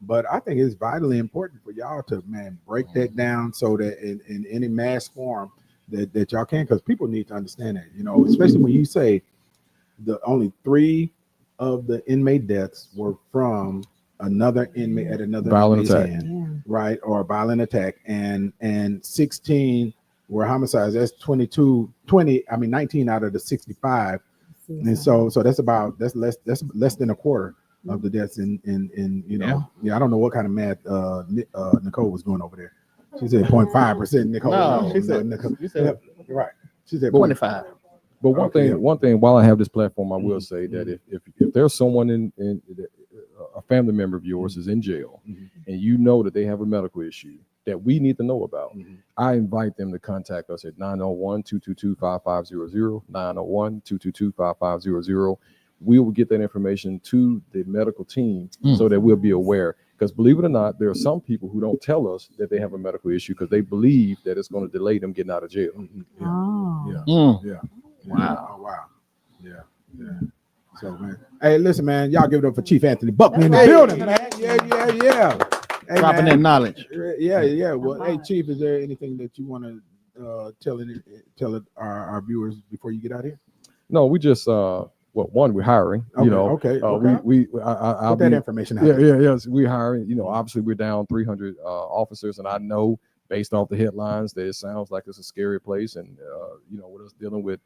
but I think it's vitally important for y'all to, man, break that down so that in any mass form that y'all can, because people need to understand that, you know, especially when you say the only 3 of the inmate deaths were from another inmate at another Violent inmate's attack. hand, right, or a violent attack, and 16 were homicides. That's 19 out of the 65, and so that's less than a quarter of the deaths in you know. Yeah, I don't know what kind of math Nicole was doing over there. She said 0.5%. Nicole, No, she said Nicole. you said Right. She said 25. But one thing, while I have this platform, I will say that if there's someone in a family member of yours is in jail, and you know that they have a medical issue that we need to know about, I invite them to contact us at 901-222-5500, 901-222-5500. We will get that information to the medical team so that we'll be aware. Because believe it or not, there are some people who don't tell us that they have a medical issue because they believe that it's going to delay them getting out of jail. Yeah. Wow. Oh, wow. Yeah. So, man, hey, listen, man, y'all give it up for Chief Anthony Buckman in the building, man. Yeah. Hey, Dropping man. that knowledge. Yeah. Well, hey, Chief, is there anything that you want to tell our viewers before you get out here? No, we just one, we're hiring. Okay, okay. I'll put that information out. Yes, we're hiring. You know, obviously we're down 300 officers, and I know based off the headlines that it sounds like it's a scary place, and you know, with us dealing with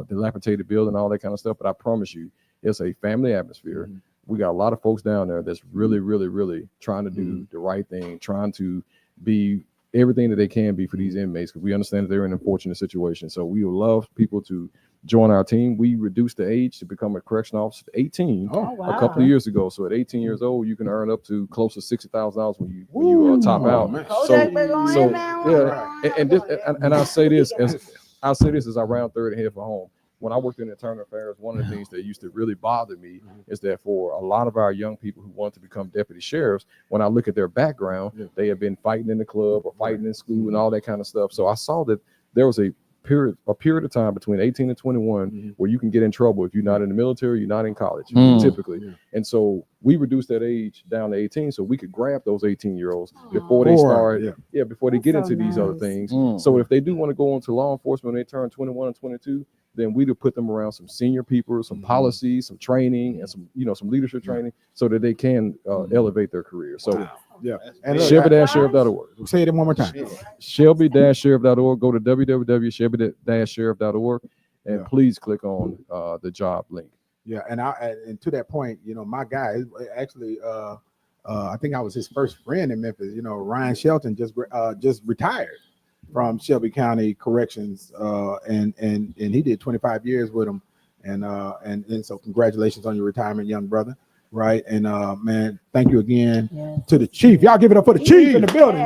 dilapidated building and all that kind of stuff. But I promise you, it's a family atmosphere. We got a lot of folks down there that's really, really, really trying to do the right thing, trying to be everything that they can be for these inmates, because we understand that they're in an unfortunate situation. So we would love people to join our team. We reduced the age to become a correctional officer to 18 a couple of years ago. So at 18 years old, you can earn up to close to $60,000 when you top out. And I'll say this as I round third and head for home. When I worked in internal affairs, one of the things that used to really bother me is that for a lot of our young people who want to become deputy sheriffs, when I look at their background, they have been fighting in the club or fighting in school and all that kind of stuff. So I saw that there was a period of time between 18 and 21 where you can get in trouble if you're not in the military, you're not in college, typically. And so we reduced that age down to 18 so we could grab those 18-year-olds before they start, before they get into these other things. So if they do want to go into law enforcement when they turn 21 and 22, then we'd have put them around some senior people, some policies, some training, and some leadership training so that they can elevate their career. So and Shelby-sheriff.org. Say it one more time. Shelby-sheriff.org. Go to www.shelby-sheriff.org and please click on the job link. Yeah, and to that point, you know, my guy actually, I think I was his first friend in Memphis. You know, Ryan Shelton just retired from Shelby County Corrections, and he did 25 years with him, and so congratulations on your retirement, young brother. Right, and man, thank you again to the chief. Y'all give it up for the chief in the building.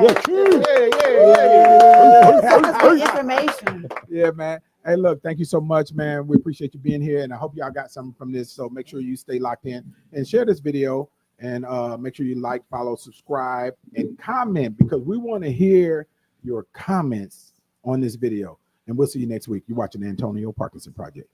Information. Yeah, man. Hey, look, thank you so much, man. We appreciate you being here, and I hope y'all got something from this. So make sure you stay locked in and share this video, and make sure you like, follow, subscribe, and comment, because we want to hear your comments on this video. And we'll see you next week. You're watching the Antonio Parkinson Project.